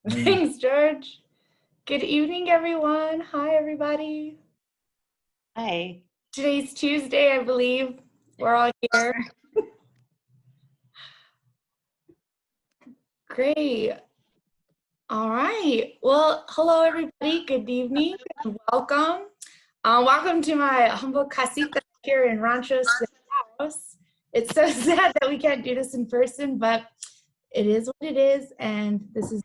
Thanks, George. Good evening, everyone. Hi, everybody. Hi. Today's Tuesday, I believe. We're all here. Great. All right. Well, hello, everybody. Good evening and welcome. Welcome to my humble casita here in Rancho Taos. It's so sad that we can't do this in person, but it is what it is, and this is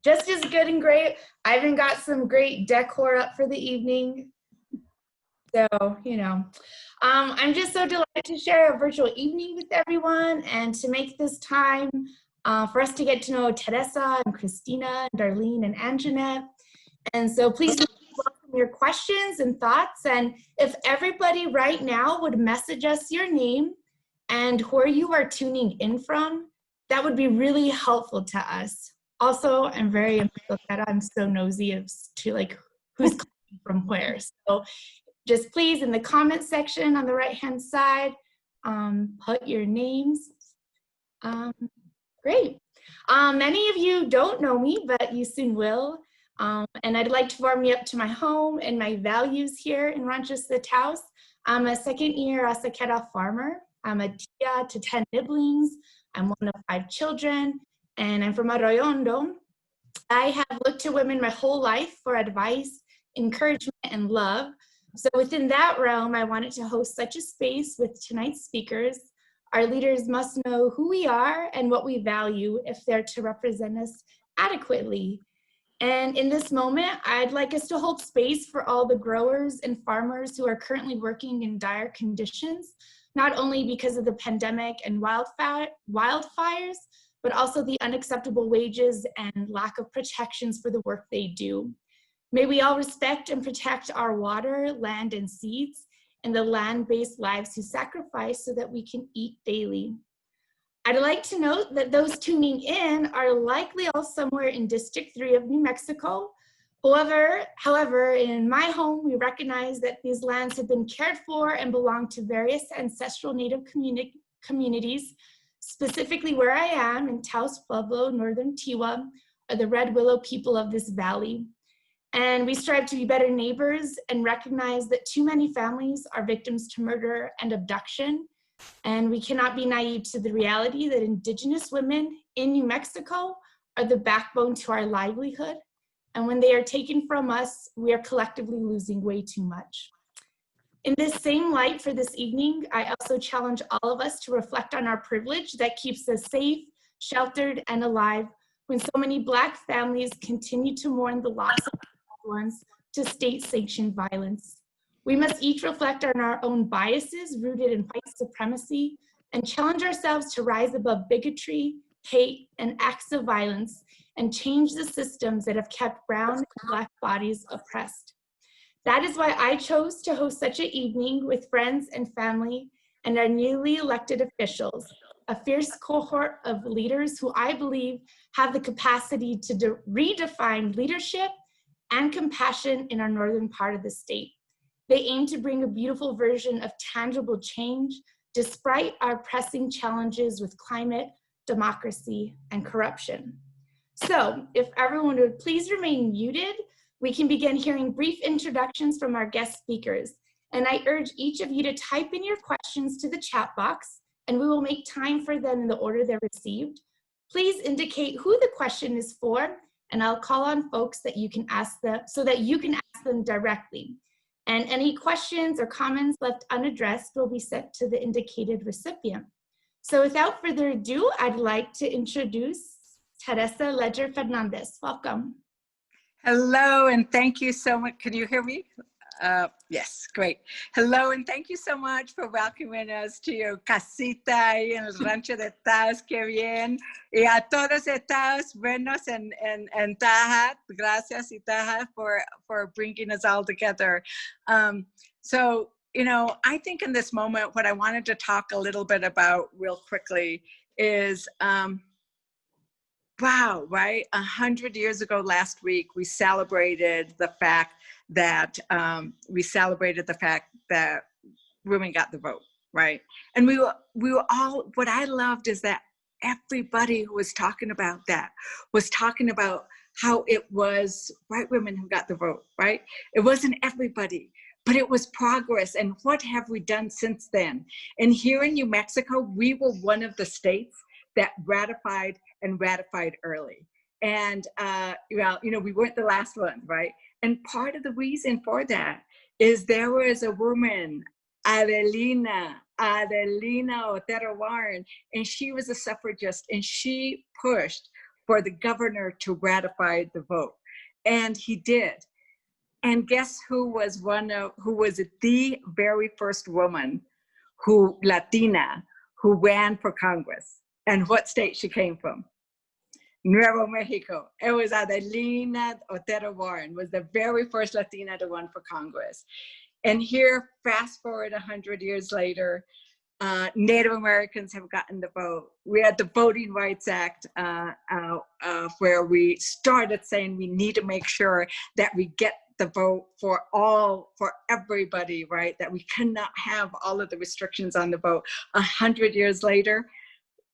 just as good and great. I even got some great decor up for the evening. So, I'm just so delighted to share a virtual evening with everyone and to make this time for us to get to know Teresa and Kristina and Darlene and AnJanette. And so please welcome your questions and thoughts. And if everybody right now would message us your name and where you are tuning in from, that would be really helpful to us. Also, I'm so nosy as to like who's coming from where. So just please, in the comment section on the right-hand side, put your names. Great. Many of you don't know me, but you soon will. And I'd like to warm you up to my home and my values here in Rancho Taos. I'm a second-year Asaquera farmer. I'm a tia to 10 nibblings. I'm one of 5 children, and I'm from Arroyo Hondo. I have looked to women my whole life for advice, encouragement, and love. So within that realm, I wanted to host such a space with tonight's speakers. Our leaders must know who we are and what we value if they're to represent us adequately. And in this moment, I'd like us to hold space for all the growers and farmers who are currently working in dire conditions, not only because of the pandemic and wildfires, but also the unacceptable wages and lack of protections for the work they do. May we all respect and protect our water, land, and seeds, and the land-based lives who sacrifice so that we can eat daily. I'd like to note that those tuning in are likely all somewhere in District 3 of New Mexico. However, in my home, we recognize that these lands have been cared for and belong to various ancestral Native communities, specifically where I am in Taos Pueblo, Northern Tiwa, are the Red Willow people of this valley. And we strive to be better neighbors and recognize that too many families are victims to murder and abduction. And we cannot be naive to the reality that Indigenous women in New Mexico are the backbone to our livelihood. And when they are taken from us, we are collectively losing way too much. In this same light for this evening, I also challenge all of us to reflect on our privilege that keeps us safe, sheltered, and alive when so many Black families continue to mourn the loss of loved ones to state-sanctioned violence. We must each reflect on our own biases rooted in white supremacy and challenge ourselves to rise above bigotry, hate, and acts of violence and change the systems that have kept brown and Black bodies oppressed. That is why I chose to host such an evening with friends and family and our newly elected officials, a fierce cohort of leaders who I believe have the capacity to redefine leadership and compassion in our northern part of the state. They aim to bring a beautiful version of tangible change despite our pressing challenges with climate, democracy, and corruption. So if everyone would please remain muted, we can begin hearing brief introductions from our guest speakers. And I urge each of you to type in your questions to the chat box, and we will make time for them in the order they're received. Please indicate who the question is for, and I'll call on folks that you can ask them so that you can ask them directly. And any questions or comments left unaddressed will be sent to the indicated recipient. So without further ado, I'd like to introduce Teresa Ledger Ferndanez. Welcome. Hello, and thank you so much. Can you hear me? Yes, great. Hello, and thank you so much for welcoming us to your casita ahí en el rancho de Taos. Qué bien. Y a todos de Taos, buenos en Tahat. Gracias, Tahat, for bringing us all together. So, I think in this moment, what I wanted to talk a little bit about real quickly is, wow, right? 100 years ago last week, we celebrated the fact that women got the vote, right? And we were all, what I loved is that everybody who was talking about that was talking about how it was white women who got the vote, right? It wasn't everybody, but it was progress. And what have we done since then? And here in New Mexico, we were one of the states that ratified early. And, well, you know, we weren't the last one, right? And part of the reason for that is there was a woman, Adelina Otero Warren, and she was a suffragist, and she pushed for the governor to ratify the vote. And he did. And guess who was the very first woman Latina who ran for Congress, and what state she came from? Nuevo Mexico. It was Adelina Otero Warren, was the very first Latina to run for Congress. And here, fast forward 100 years later, Native Americans have gotten the vote. We had the Voting Rights Act where we started saying we need to make sure that we get the vote for everybody, right? That we cannot have all of the restrictions on the vote. 100 years later,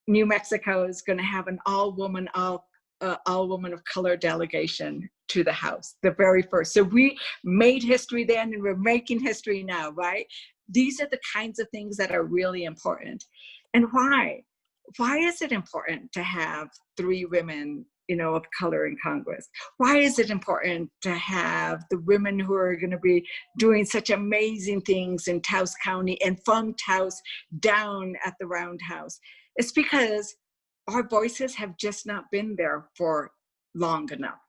New Mexico is going to have an all-woman of color delegation to the House, the very first. So we made history then, and we're making history now, right? These are the kinds of things that are really important. And why? Why is it important to have 3 women, you know, of color in Congress? Why is it important to have the women who are going to be doing such amazing things in Taos County and from Taos down at the Roundhouse? It's because our voices have just not been there for long enough.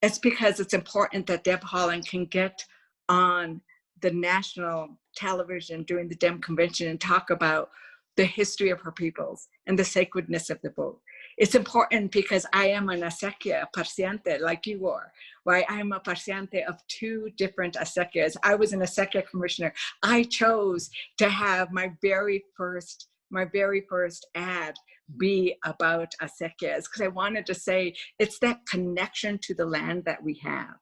It's because it's important that Deb Haaland can get on the national television during the Dem Convention and talk about the history of her peoples and the sacredness of the vote. It's important because I am an acequia, parciante, like you are, right? I am a parciante of 2 different acequias. I was an acequia commissioner. I chose to have my very first ad be about acequias because I wanted to say it's that connection to the land that we have.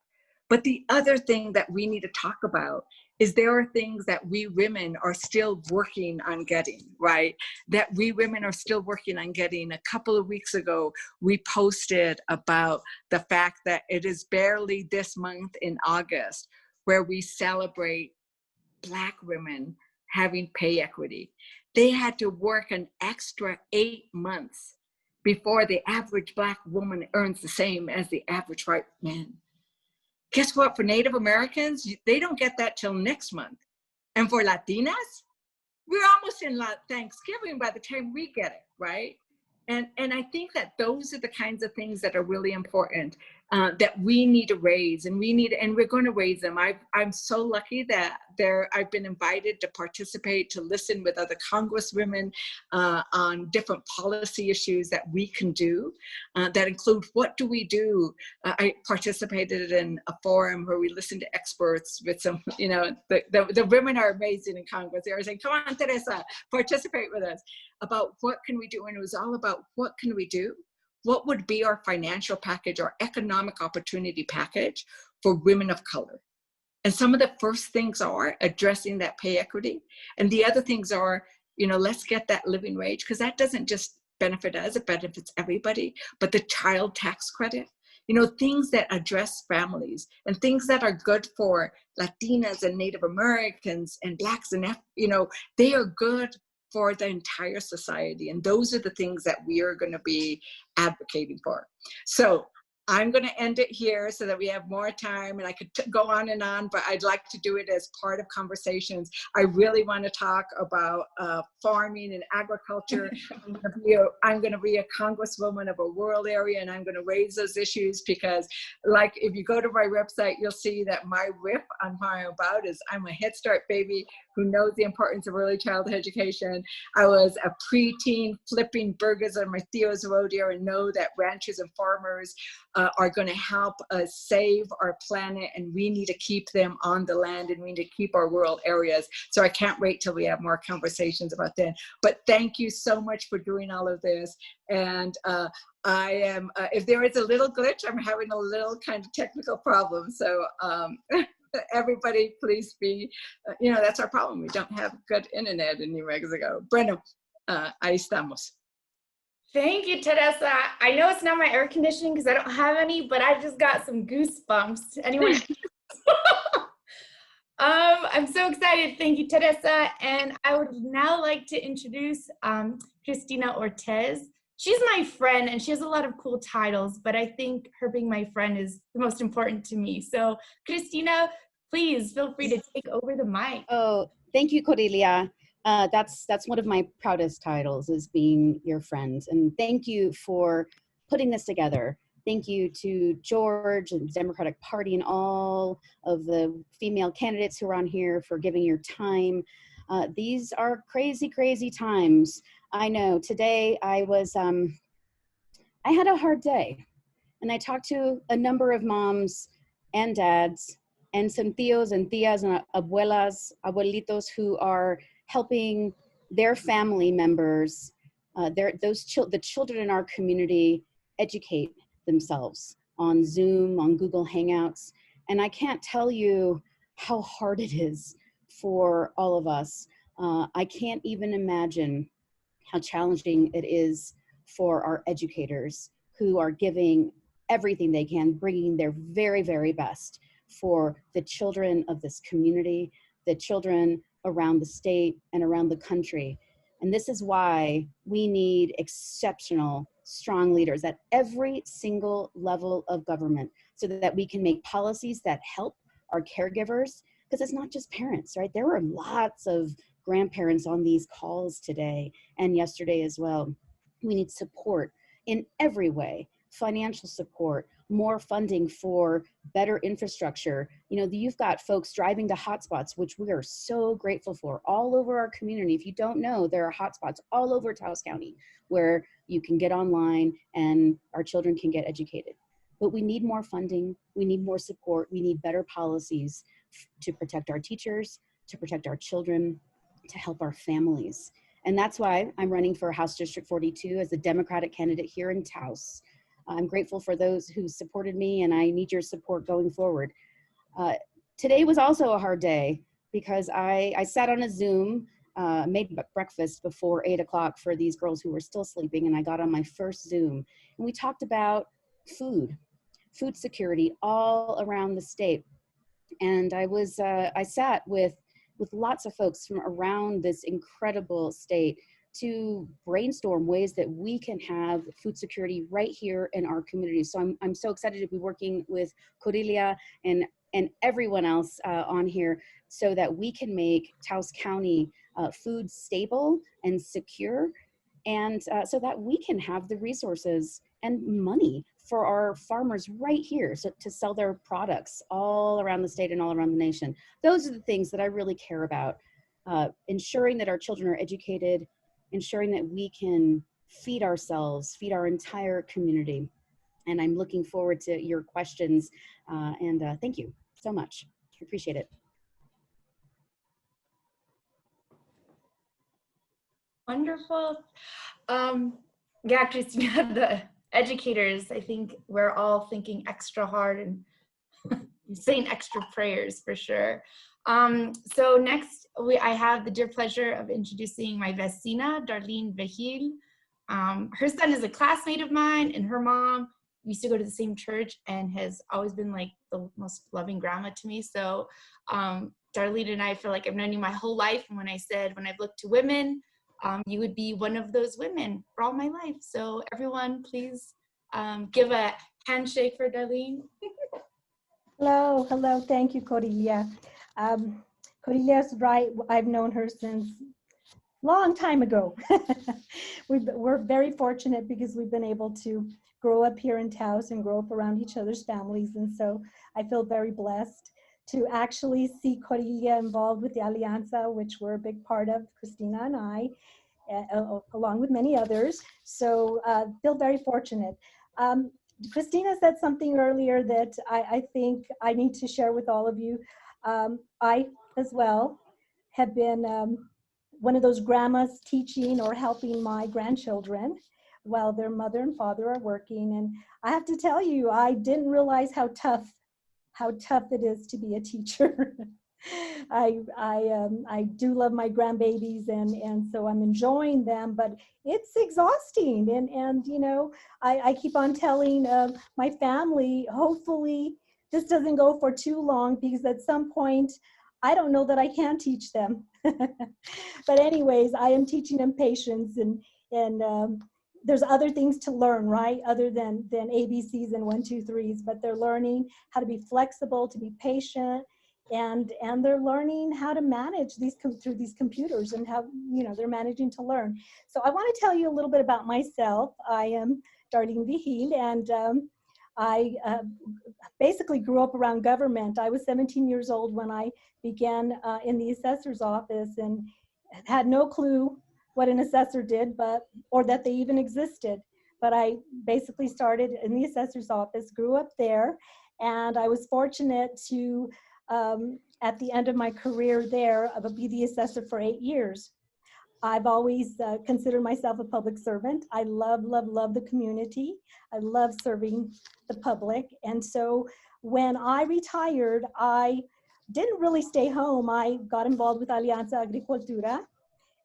But the other thing that we need to talk about is there are things that we women are still working on getting, right? That we women are still working on getting. A couple of weeks ago, we posted about the fact that it is barely this month in August where we celebrate Black women having pay equity. They had to work an extra 8 months before the average Black woman earns the same as the average white man. Guess what? For Native Americans, they don't get that till next month. And for Latinas, we're almost in Thanksgiving by the time we get it, right? And I think that those are the kinds of things that are really important that we need to raise, and we're going to raise them. I'm so lucky that I've been invited to participate, to listen with other congresswomen on different policy issues that we can do that include what do we do. I participated in a forum where we listened to experts with some, you know, the women are amazing in Congress. They were saying, come on, Teresa, participate with us about what can we do. And it was all about what can we do? What would be our financial package, our economic opportunity package for women of color? And some of the first things are addressing that pay equity. And the other things are, you know, let's get that living wage, because that doesn't just benefit us, it benefits everybody. But the child tax credit, you know, things that address families and things that are good for Latinas and Native Americans and Blacks and, you know, they are good for the entire society. And those are the things that we are going to be advocating for. So I'm going to end it here so that we have more time, and I could go on and on, but I'd like to do it as part of conversations. I really want to talk about farming and agriculture. I'm going to be a congresswoman of a rural area, and I'm going to raise those issues because, like, if you go to my website, you'll see that my riff on how I'm about is I'm a Head Start baby who knows the importance of early childhood education. I was a preteen flipping burgers on my Theo's rodeo and know that ranchers and farmers are going to help us save our planet, and we need to keep them on the land, and we need to keep our rural areas. So I can't wait till we have more conversations about that. But thank you so much for doing all of this. And I am, if there is a little glitch, I'm having a little kind of technical problem. So everybody please be, you know, that's our problem. We don't have good internet in New Mexico. Bueno, ahí estamos. Thank you, Teresa. I know it's not my air conditioning because I don't have any, but I just got some goosebumps. Anyone? I'm so excited. Thank you, Teresa. And I would now like to introduce Kristina Ortez. She's my friend and she has a lot of cool titles, but I think her being my friend is the most important to me. So Kristina, please feel free to take over the mic. Oh, thank you, Corilia. That's one of my proudest titles, is being your friend. And thank you for putting this together. Thank you to George and the Democratic Party and all of the female candidates who are on here for giving your time. These are crazy, crazy times. I know today I had a hard day, and I talked to a number of moms and dads and some tíos and tías and abuelas, abuelitos who are helping their family members, the children in our community, educate themselves on Zoom, on Google Hangouts. And I can't tell you how hard it is for all of us. I can't even imagine how challenging it is for our educators who are giving everything they can, bringing their very, very best for the children of this community, the children around the state and around the country. And this is why we need exceptional, strong leaders at every single level of government so that we can make policies that help our caregivers, because it's not just parents, right? There were lots of grandparents on these calls today and yesterday as well. We need support in every way, financial support, more funding for better infrastructure. You know, you've got folks driving to hotspots, which we are so grateful for, all over our community. If you don't know, there are hotspots all over Taos County where you can get online and our children can get educated. But we need more funding, we need more support, we need better policies to protect our teachers, to protect our children, to help our families. And that's why I'm running for House District 42 as a Democratic candidate here in Taos. I'm grateful for those who supported me, and I need your support going forward. Today was also a hard day because I sat on a Zoom, made breakfast before 8 o'clock for these girls who were still sleeping, and I got on my first Zoom. And we talked about food security all around the state. And I sat with lots of folks from around this incredible state to brainstorm ways that we can have food security right here in our community. So I'm so excited to be working with Corilia and everyone else on here so that we can make Taos County food stable and secure, and so that we can have the resources and money for our farmers right here to sell their products all around the state and all around the nation. Those are the things that I really care about. Ensuring that our children are educated, ensuring that we can feed ourselves, feed our entire community. And I'm looking forward to your questions. And thank you so much. I appreciate it. Wonderful. Yeah, Kristina, the educators, I think we're all thinking extra hard and saying extra prayers for sure. So next, I have the dear pleasure of introducing my vecina, Darlene Vigil. Her son is a classmate of mine, and her mom used to go to the same church and has always been like the most loving grandma to me. So Darlene and I feel like I've known you my whole life. And when I said, when I've looked to women, you would be one of those women for all my life. So everyone, please give a handshake for Darlene. Hello, hello. Thank you, Corilia. Corilia's right. I've known her since long time ago. We're very fortunate because we've been able to grow up here in Taos and grow up around each other's families. And so I feel very blessed to actually see Corilia involved with the Alianza, which we're a big part of, Kristina and I, along with many others. So feel very fortunate. Kristina said something earlier that I think I need to share with all of you. I, as well, have been one of those grandmas teaching or helping my grandchildren while their mother and father are working. And I have to tell you, I didn't realize how tough it is to be a teacher. I do love my grandbabies, and so I'm enjoying them, but it's exhausting. And you know, I keep on telling my family, hopefully this doesn't go for too long, because at some point, I don't know that I can teach them. But anyways, I am teaching them patience, and there's other things to learn, right? Other than ABCs and 1, 2, 3s, but they're learning how to be flexible, to be patient, and they're learning how to manage these through these computers, and how, you know, they're managing to learn. So I want to tell you a little bit about myself. I am Darlene Vigil, and I basically grew up around government. I was 17 years old when I began in the assessor's office, and had no clue what an assessor did, or that they even existed. But I basically started in the assessor's office, grew up there, and I was fortunate to, at the end of my career there, be the assessor for 8 years. I've always considered myself a public servant. I love, love, love the community. I love serving the public. And so when I retired, I didn't really stay home. I got involved with Alianza Agricultura.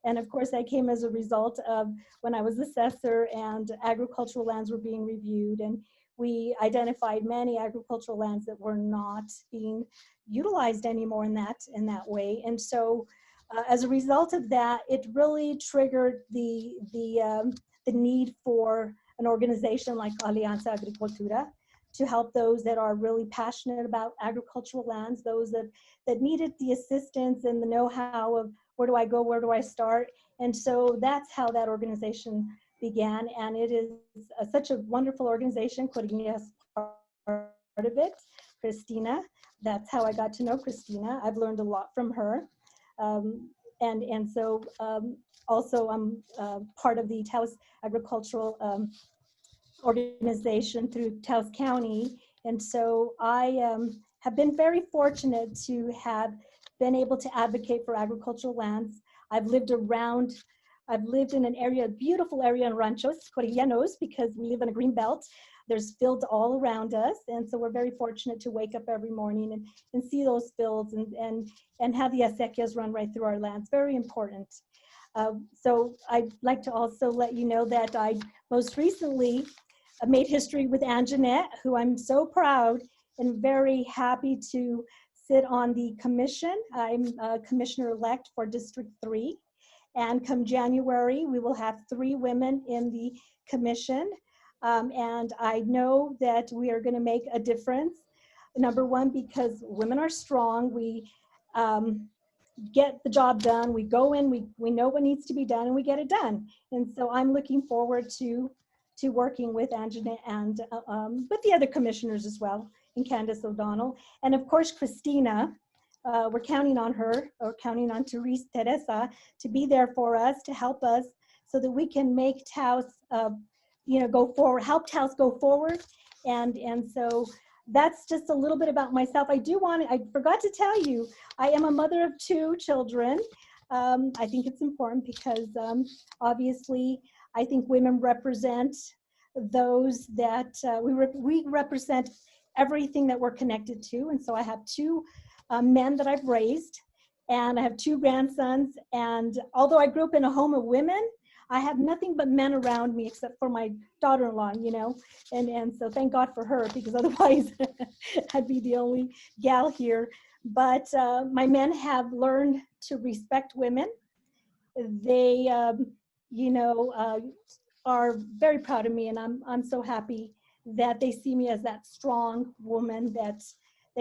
And of course, that came as a result of when I was assessor and agricultural lands were being reviewed. And we identified many agricultural lands that were not being utilized anymore in that way. And so as a result of that, it really triggered the need for an organization like Alianza Agricultura to help those that are really passionate about agricultural lands, those that needed the assistance and the know-how of where do I go, where do I start. And so that's how that organization began. And it is such a wonderful organization. Corilia is part of it. Kristina, that's how I got to know Kristina. I've learned a lot from her. And so also I'm part of the Taos Agricultural organization through Taos County. And so I have been very fortunate to have been able to advocate for agricultural lands. I've lived in an area, a beautiful area in Ranchos, Corilia knows, because we live in a green belt. There's fields all around us. And so we're very fortunate to wake up every morning and see those fields and have the acequias run right through our lands. Very important. So I'd like to also let you know that I most recently made history with AnJanette, who I'm so proud and very happy to sit on the commission. I'm commissioner-elect for District 3. And come January, we will have 3 women in the commission. And I know that we are going to make a difference. Number one, because women are strong. We get the job done. We go in, we know what needs to be done, and we get it done. And so I'm looking forward to working with AnJanette and with the other commissioners as well, and Candace O'Donnell. And of course, Kristina, we're counting on her, or counting on Teresa to be there for us, to help us so that we can make Taos, go forward, help Taos go forward. And so that's just a little bit about myself. I forgot to tell you, I am a mother of 2 children. I think it's important because obviously I think women represent those that we represent everything that we're connected to. And so I have 2 men that I've raised, and I have 2 grandsons. And although I grew up in a home of women, I have nothing but men around me except for my daughter-in-law, and so thank God for her, because otherwise I'd be the only gal here. But my men have learned to respect women. They, are very proud of me, and I'm so happy that they see me as that strong woman that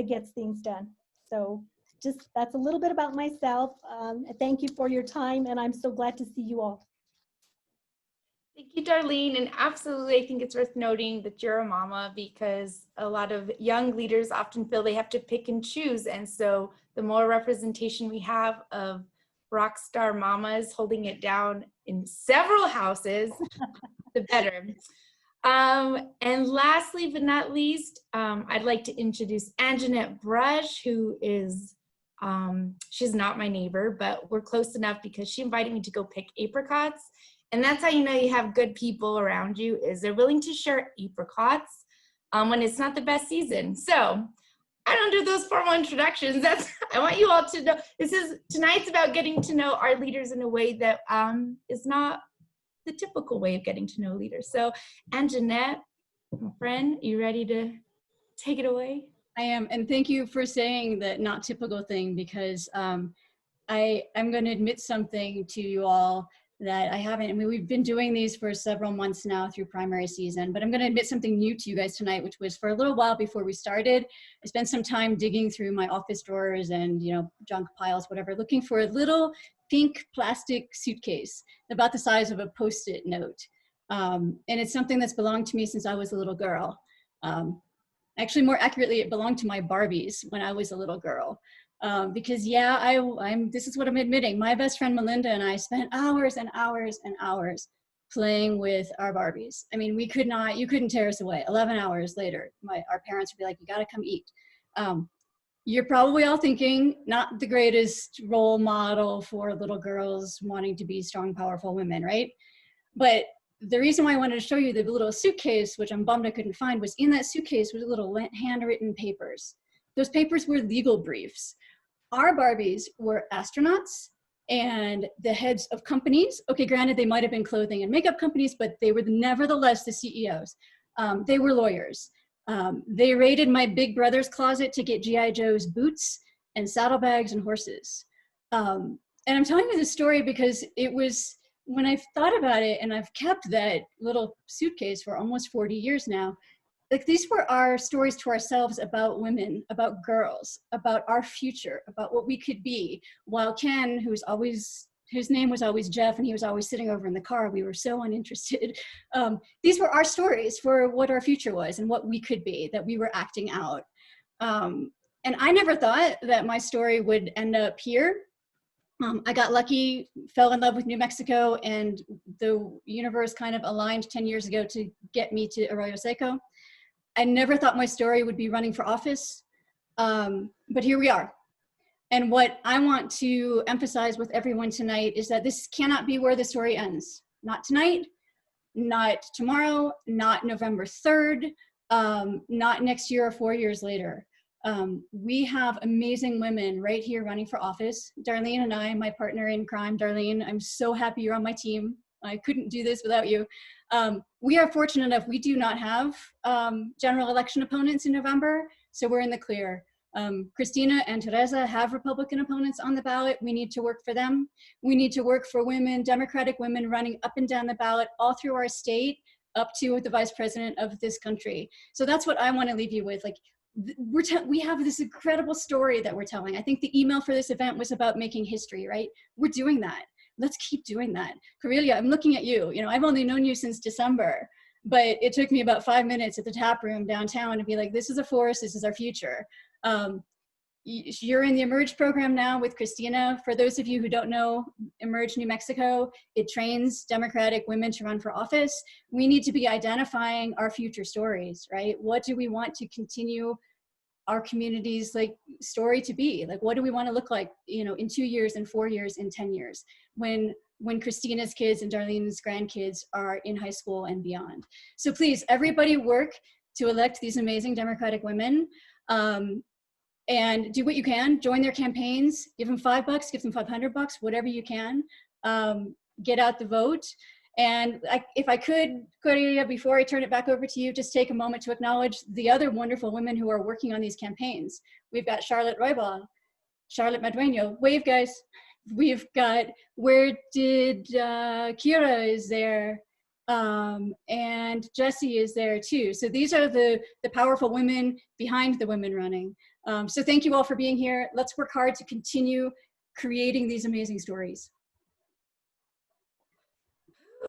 gets things done. So just that's a little bit about myself. Thank you for your time, and I'm so glad to see you all. Thank you, Darlene. And absolutely, I think it's worth noting that you're a mama, because a lot of young leaders often feel they have to pick and choose. And so the more representation we have of rock star mamas holding it down in several houses, the better. And lastly, but not least, I'd like to introduce AnJanette Brush, who is, she's not my neighbor, but we're close enough because she invited me to go pick apricots. And that's how you know you have good people around you, is they're willing to share apricots when it's not the best season. So I don't do those formal introductions. I want you all to know, tonight's about getting to know our leaders in a way that is not the typical way of getting to know leaders. So, AnJanette, my friend, you ready to take it away? I am, and thank you for saying that not typical thing, because I'm going to admit something to you all that I haven't. I mean, we've been doing these for several months now through primary season, but I'm going to admit something new to you guys tonight, which was for a little while before we started, I spent some time digging through my office drawers and, you know, junk piles, whatever, looking for a little pink plastic suitcase about the size of a Post-it note. And it's something that's belonged to me since I was a little girl. Actually, more accurately, it belonged to my Barbies when I was a little girl. Because yeah, this is what I'm admitting. My best friend Melinda and I spent hours and hours and hours playing with our Barbies. I mean, you couldn't tear us away. 11 hours later, our parents would be like, you gotta come eat. You're probably all thinking, not the greatest role model for little girls wanting to be strong, powerful women, right? But the reason why I wanted to show you the little suitcase, which I'm bummed I couldn't find, was in that suitcase was little handwritten papers. Those papers were legal briefs. Our Barbies were astronauts and the heads of companies. Okay, granted, they might have been clothing and makeup companies, but they were nevertheless the CEOs. They were lawyers. They raided my big brother's closet to get G.I. Joe's boots and saddlebags and horses. And I'm telling you this story because it was, when I've thought about it, and I've kept that little suitcase for almost 40 years now, like these were our stories to ourselves about women, about girls, about our future, about what we could be. While Ken, his name was always Jeff, and he was always sitting over in the car, we were so uninterested. These were our stories for what our future was and what we could be, that we were acting out. And I never thought that my story would end up here. I got lucky, fell in love with New Mexico, and the universe kind of aligned 10 years ago to get me to Arroyo Seco. I never thought my story would be running for office, but here we are. And what I want to emphasize with everyone tonight is that this cannot be where the story ends. Not tonight, not tomorrow, not November 3rd, not next year or 4 years later. We have amazing women right here running for office. Darlene and I, my partner in crime, Darlene, I'm so happy you're on my team. I couldn't do this without you. We are fortunate enough, we do not have general election opponents in November, so we're in the clear. Kristina and Teresa have Republican opponents on the ballot. We need to work for them. We need to work for women, Democratic women running up and down the ballot all through our state, up to the vice president of this country. So that's what I want to leave you with. Like, we have this incredible story that we're telling. I think the email for this event was about making history, right? We're doing that. Let's keep doing that. Corilia, I'm looking at you. You know, I've only known you since December, but it took me about 5 minutes at the tap room downtown to be like, this is a force, this is our future. You're in the Emerge program now with Kristina. For those of you who don't know, Emerge New Mexico, it trains Democratic women to run for office. We need to be identifying our future stories, right? What do we want to continue our community's story to be? Like, what do we want to look like, you know, in 2 years, in 4 years, in 10 years, when Kristina's kids and Darlene's grandkids are in high school and beyond. So please, everybody work to elect these amazing Democratic women, and do what you can. Join their campaigns, give them $5, give them $500, whatever you can. Get out the vote. And if I could, Corilia, before I turn it back over to you, just take a moment to acknowledge the other wonderful women who are working on these campaigns. We've got Charlotte Roybal, Charlotte Madueño, wave guys. We've got, where did Kira is there, and Jessie is there too. So these are the powerful women behind the women running. So thank you all for being here. Let's work hard to continue creating these amazing stories.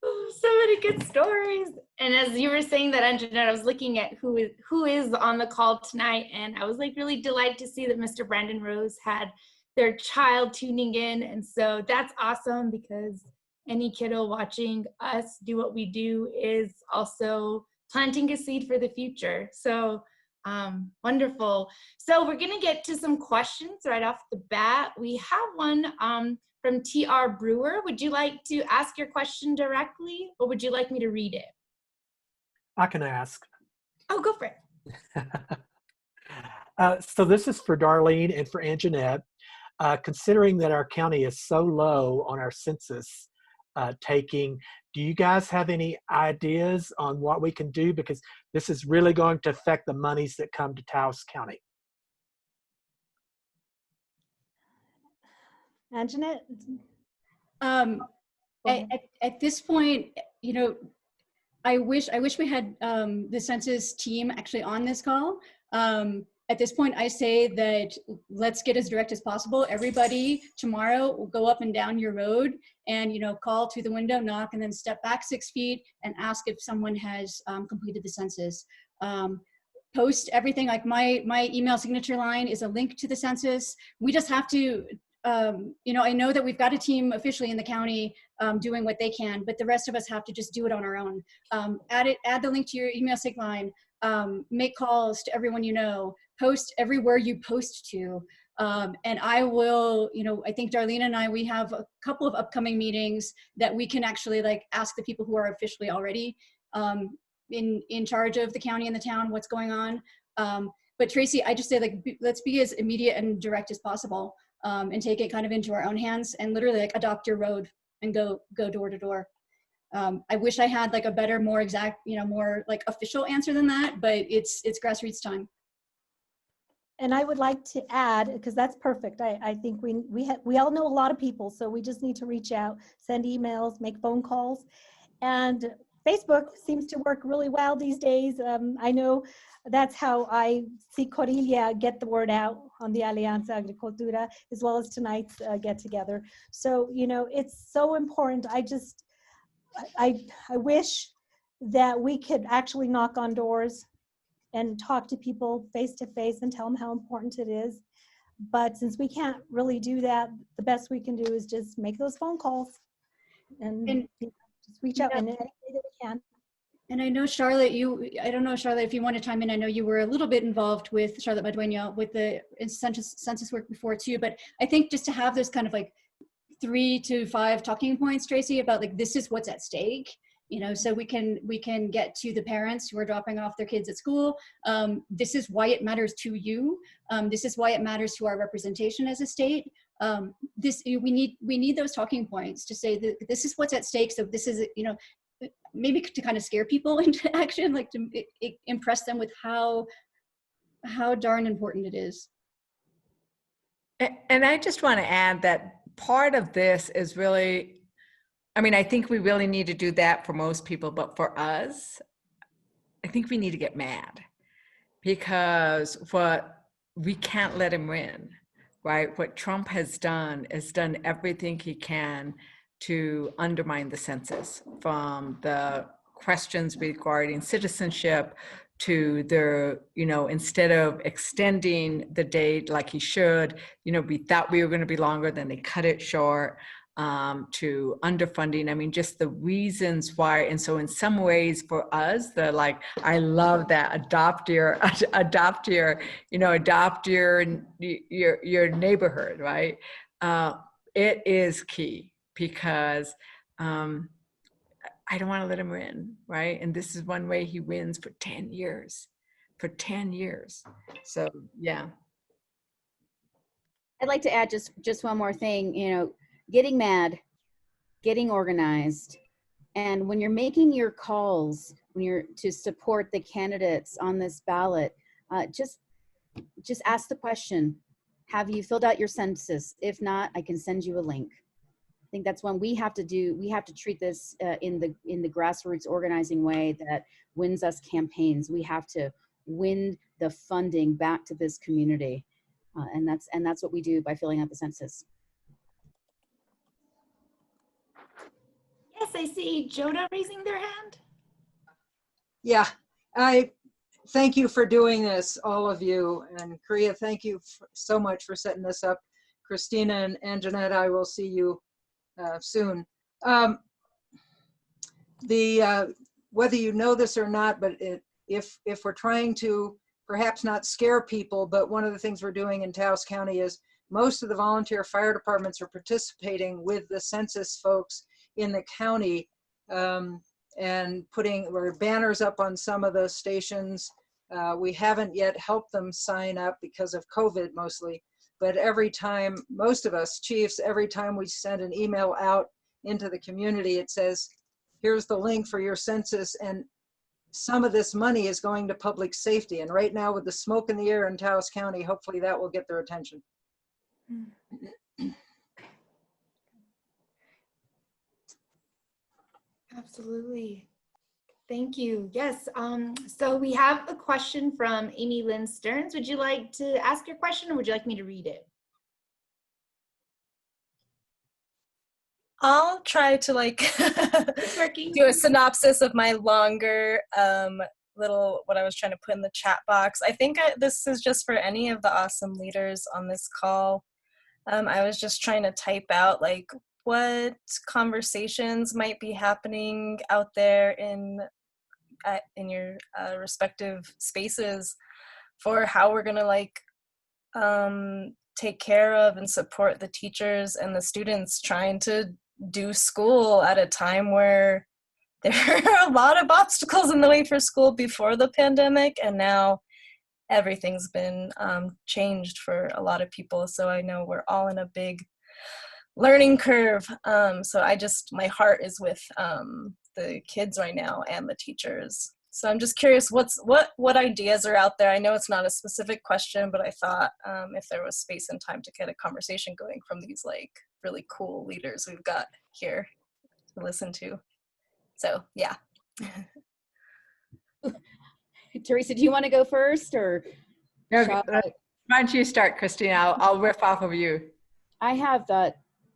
So many good stories. And as you were saying that, AnJanette, I was looking at who is on the call tonight, and I was really delighted to see that Mr. Brandon Rose had their child tuning in. And so that's awesome, because any kiddo watching us do what we do is also planting a seed for the future. So wonderful. So we're going to get to some questions right off the bat. We have one from TR Brewer. Would you like to ask your question directly, or would you like me to read it? I can ask. Oh, go for it. So this is for Darlene and for AnJanette. Considering that our county is so low on our census taking, do you guys have any ideas on what we can do? Because this is really going to affect the monies that come to Taos County. AnJanette? At this point, you know, I wish we had the census team actually on this call. At this point, I say that let's get as direct as possible. Everybody tomorrow will go up and down your road and, you know, call to the window, knock, and then step back 6 feet and ask if someone has completed the census. Post everything, like my email signature line is a link to the census. We just have to, you know, I know that we've got a team officially in the county doing what they can, but the rest of us have to just do it on our own. Add the link to your email sig line, make calls to everyone you know, post everywhere you post to. And I will, you know, I think Darlene and I, we have a couple of upcoming meetings that we can actually like ask the people who are officially already in charge of the county and the town, what's going on. But Tracy, I just say like, let's be as immediate and direct as possible and take it kind of into our own hands and literally like adopt your road and go door to door. I wish I had like a better, more exact, you know, more like official answer than that, but it's grassroots time. And I would like to add, because that's perfect. I think we all know a lot of people, so we just need to reach out, send emails, make phone calls. And Facebook seems to work really well these days. I know that's how I see Corilia get the word out on the Alianza Agricultura, as well as tonight's get together. So, you know, it's so important. I wish that we could actually knock on doors and talk to people face to face and tell them how important it is. But since we can't really do that, the best we can do is just make those phone calls and just reach out in any way that we can. And I know Charlotte, I don't know, Charlotte, if you want to chime in, I know you were a little bit involved with Charlotte Madueña with the census work before too, but I think just to have those kind of like 3 to 5 talking points, Tracy, about like, this is what's at stake, you know, so we can get to the parents who are dropping off their kids at school. This is why it matters to you. This is why it matters to our representation as a state. We need those talking points to say that this is what's at stake. So this is, you know, maybe to kind of scare people into action, like to impress them with how darn important it is. And I just want to add that part of this is really, I mean, I think we really need to do that for most people, but for us, I think we need to get mad because we can't let him win, right? What Trump has done is done everything he can to undermine the census, from the questions regarding citizenship to the, you know, instead of extending the date like he should, you know, we thought we were going to be longer, then they cut it short, to underfunding. I mean, just the reasons why. And so in some ways for us, the like, I love that adopt your, you know, adopt your neighborhood, right? It is key because I don't want to let him win, right? And this is one way he wins for 10 years, So, yeah. I'd like to add just one more thing, you know, getting mad, getting organized. And when you're making your calls, when you're to support the candidates on this ballot, just ask the question, have you filled out your census? If not, I can send you a link. I think that's when we have to do, we have to treat this in the grassroots organizing way that wins us campaigns. We have to win the funding back to this community. And that's what we do by filling out the census. Yes, I see Jonah raising their hand. Yeah, I thank you for doing this, all of you. And Korea, thank you so much for setting this up. Kristina and AnJanette, I will see you soon. Whether you know this or not, but if we're trying to perhaps not scare people, but one of the things we're doing in Taos County is most of the volunteer fire departments are participating with the census folks in the county and putting banners up on some of the stations We haven't yet helped them sign up because of COVID mostly, but every time, most of us chiefs, every time we send an email out into the community, it says, here's the link for your census, and some of this money is going to public safety. And right now with the smoke in the air in Taos County, hopefully that will get their attention. Absolutely. Thank you. Yes. So we have a question from Amy Lynn Stearns. Would you like to ask your question or would you like me to read it? I'll try to do a synopsis of my longer little what I was trying to put in the chat box. I think this is just for any of the awesome leaders on this call. I was just trying to type out like what conversations might be happening out there in your respective spaces for how we're gonna take care of and support the teachers and the students trying to do school at a time where there are a lot of obstacles in the way for school before the pandemic, and now everything's been changed for a lot of people. So I know we're all in a big learning curve. So my heart is with the kids right now and the teachers. So I'm just curious, what ideas are out there? I know it's not a specific question, but I thought if there was space and time to get a conversation going from these like really cool leaders we've got here to listen to. So yeah. Teresa, do you want to go first or? No, why don't you start, Kristina? I'll riff off of you. I have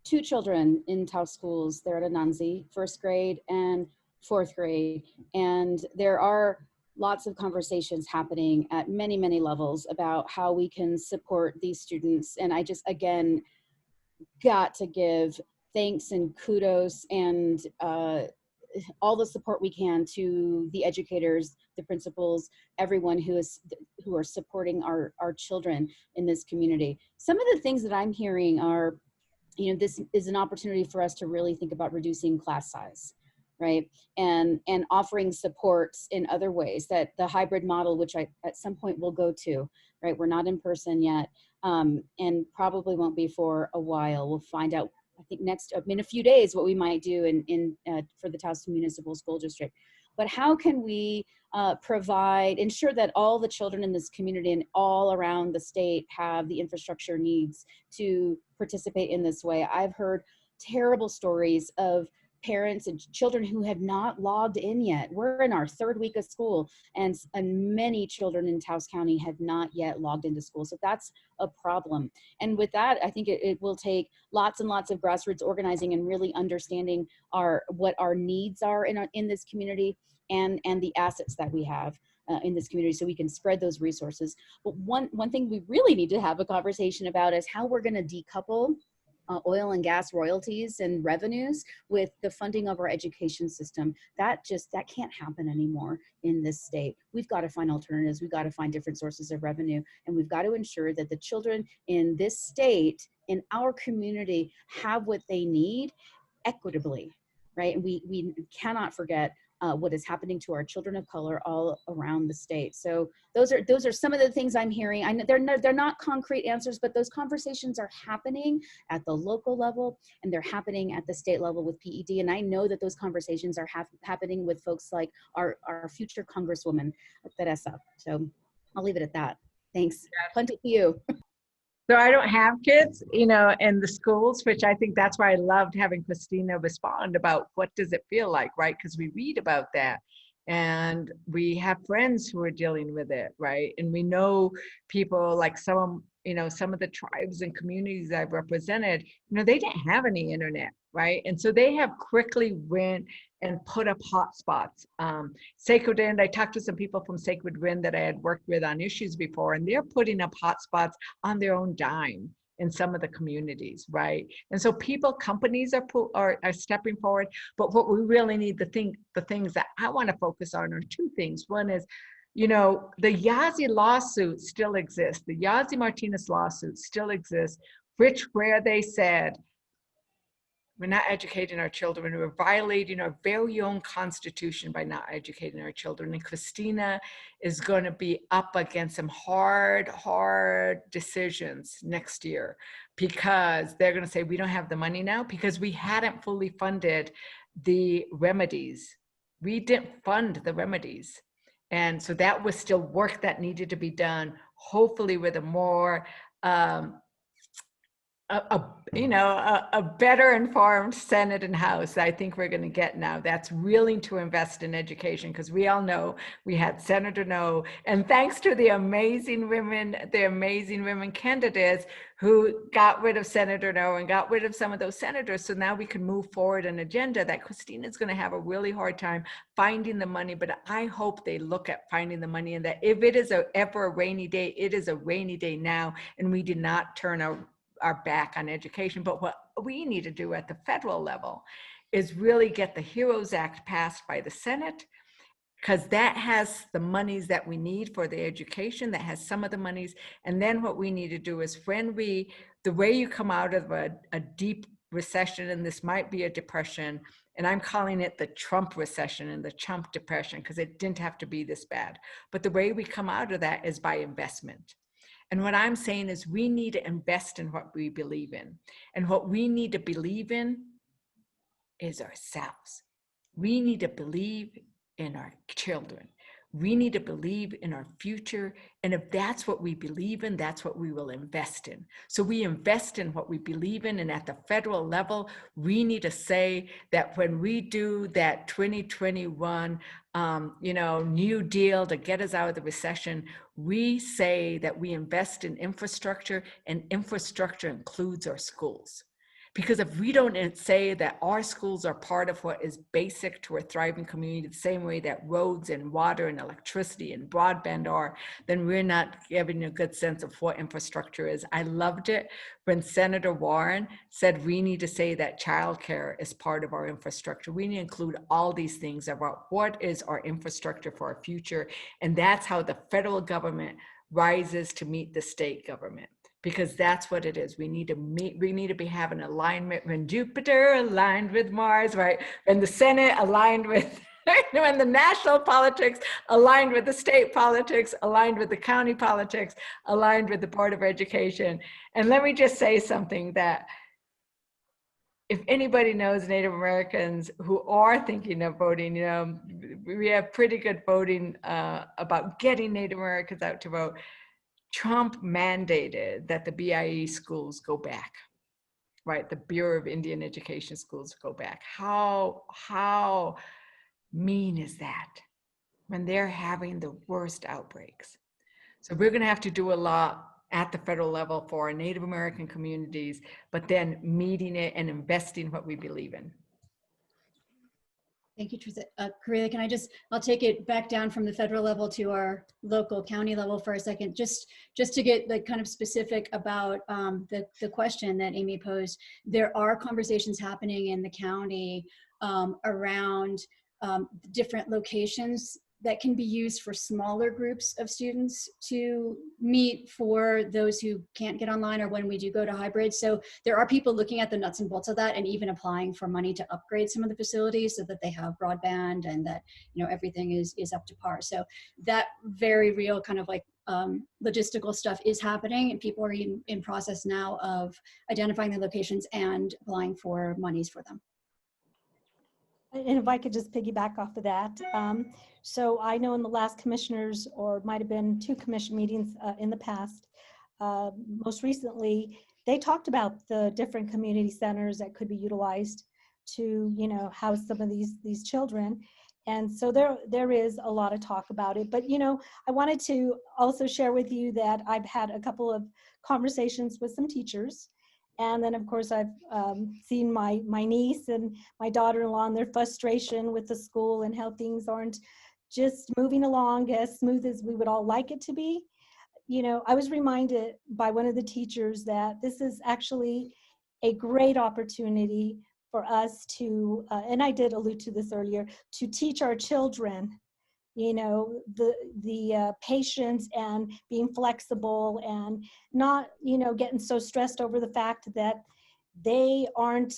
2 children in Taos schools. They're at Anansi, 1st grade and 4th grade. And there are lots of conversations happening at many, many levels about how we can support these students. And I just, again, got to give thanks and kudos and all the support we can to the educators, the principals, everyone who are supporting our children in this community. Some of the things that I'm hearing are, this is an opportunity for us to really think about reducing class size, right? And offering supports in other ways, that the hybrid model, which I at some point will go to, right? We're not in person yet, and probably won't be for a while. We'll find out, I think in a few days, what we might do for the Taos Municipal School District. But how can we ensure that all the children in this community and all around the state have the infrastructure needs to participate in this way? I've heard terrible stories of parents and children who have not logged in yet. We're in our 3rd week of school, and many children in Taos County have not yet logged into school. So that's a problem. And with that, I think it will take lots and lots of grassroots organizing and really understanding what our needs are in this community and the assets that we have in this community, so we can spread those resources. But one thing we really need to have a conversation about is how we're going to decouple oil and gas royalties and revenues with the funding of our education system. That can't happen anymore in this state. We've got to find alternatives. We've got to find different sources of revenue, and we've got to ensure that the children in this state, in our community, have what they need equitably, right? And we cannot forget what is happening to our children of color all around the state. So those are some of the things I'm hearing. I know they're not concrete answers, but those conversations are happening at the local level, and they're happening at the state level with PED. And I know that those conversations are happening with folks like our future Congresswoman, Teresa. So I'll leave it at that. Thanks. Plenty to you. So I don't have kids, in the schools, which I think that's why I loved having Kristina respond about what does it feel like, right? Because we read about that and we have friends who are dealing with it, right? And we know people like some of the tribes and communities I've represented, they didn't have any internet, right? And so they have quickly went and put up hotspots. Sacred Wind, I talked to some people from Sacred Wind that I had worked with on issues before, and they're putting up hotspots on their own dime in some of the communities, right? And so companies are stepping forward, but what we really need, the things that I want to focus on are 2 things. One is, the Yazzie lawsuit still exists. The Yazzie Martinez lawsuit still exists, where they said, We're not educating our children. We're violating our very own constitution by not educating our children. And Kristina is going to be up against some hard decisions next year, because they're going to say, we don't have the money now because we hadn't fully funded the remedies. We didn't fund the remedies. And so that was still work that needed to be done, hopefully with a more, a better informed Senate and House. I think we're going to get now that's willing to invest in education, because we all know we had Senator No, and thanks to the amazing women candidates who got rid of Senator No and got rid of some of those senators. So now we can move forward an agenda that Kristina is going to have a really hard time finding the money, but I hope they look at finding the money, and that if it is ever a rainy day, it is a rainy day now, and we did not turn our back on education. But what we need to do at the federal level is really get the HEROES Act passed by the Senate, because that has the monies that we need for the education, that has some of the monies. And then what we need to do is the way you come out of a deep recession, and this might be a depression, and I'm calling it the Trump recession and the Trump depression, because it didn't have to be this bad. But the way we come out of that is by investment. And what I'm saying is we need to invest in what we believe in. And what we need to believe in is ourselves. We need to believe in our children. We need to believe in our future. And if that's what we believe in, that's what we will invest in. So we invest in what we believe in. And at the federal level, we need to say that when we do that 2021 New Deal to get us out of the recession, we say that we invest in infrastructure, and infrastructure includes our schools. Because if we don't say that our schools are part of what is basic to a thriving community, the same way that roads and water and electricity and broadband are, then we're not giving a good sense of what infrastructure is. I loved it when Senator Warren said we need to say that childcare is part of our infrastructure. We need to include all these things about what is our infrastructure for our future. And that's how the federal government rises to meet the state government. Because that's what it is. We need to be having alignment when Jupiter aligned with Mars, right? When the Senate aligned with, when the national politics aligned with the state politics, aligned with the county politics, aligned with the Board of Education. And let me just say something, that if anybody knows Native Americans who are thinking of voting, we have pretty good voting about getting Native Americans out to vote. Trump mandated that the BIE schools go back, right? The Bureau of Indian Education schools go back. How mean is that when they're having the worst outbreaks? So we're gonna have to do a lot at the federal level for our Native American communities, but then meeting it and investing what we believe in. Thank you, Teresa. Corilia, I'll take it back down from the federal level to our local county level for a second, just to get like kind of specific about the question that Amy posed. There are conversations happening in the county around different locations that can be used for smaller groups of students to meet for those who can't get online, or when we do go to hybrid. So there are people looking at the nuts and bolts of that, and even applying for money to upgrade some of the facilities so that they have broadband and that everything is up to par. So that very real kind of like logistical stuff is happening, and people are in process now of identifying the locations and applying for monies for them. And if I could just piggyback off of that. So I know in the last commissioners, or might have been 2 commission meetings in the past, most recently, they talked about the different community centers that could be utilized to, house some of these children. And so there is a lot of talk about it. But, I wanted to also share with you that I've had a couple of conversations with some teachers. And then, of course, I've seen my niece and my daughter-in-law and their frustration with the school and how things aren't just moving along as smooth as we would all like it to be. I was reminded by one of the teachers that this is actually a great opportunity for us to, and I did allude to this earlier, to teach our children the patience and being flexible and not, getting so stressed over the fact that they aren't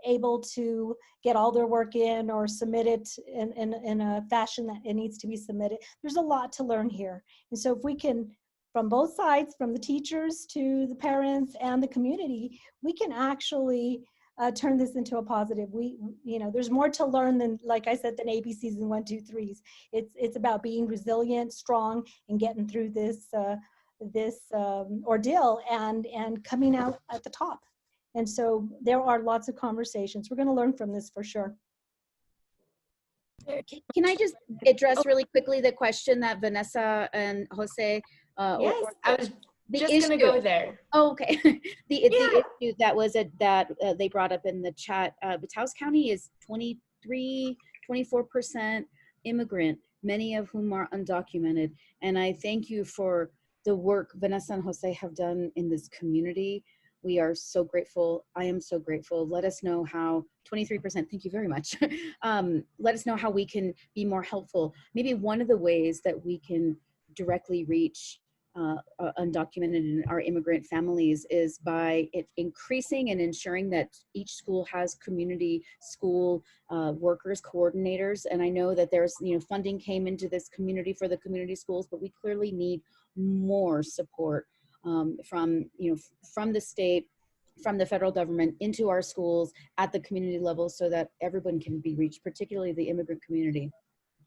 able to get all their work in or submit it in a fashion that it needs to be submitted. There's a lot to learn here. And so if we can, from both sides, from the teachers to the parents and the community, we can actually turn this into a positive. There's more to learn than, like I said, than ABCs and 1, 2, 3s. It's about being resilient, strong, and getting through this ordeal and coming out at the top. And so there are lots of conversations. We're going to learn from this for sure. Can I just address really quickly the question that Vanessa and Jose? Yes, I was just going to go there. Oh, okay. the issue that was that they brought up in the chat. Taos County is 24% immigrant, many of whom are undocumented. And I thank you for the work Vanessa and Jose have done in this community. We are so grateful. I am so grateful. Let us know how, 23%, thank you very much. Let us know how we can be more helpful. Maybe one of the ways that we can directly reach undocumented and our immigrant families is by increasing and ensuring that each school has community school workers, coordinators. And I know that there's, funding came into this community for the community schools, but we clearly need more support from the state, from the federal government into our schools at the community level so that everyone can be reached, particularly the immigrant community.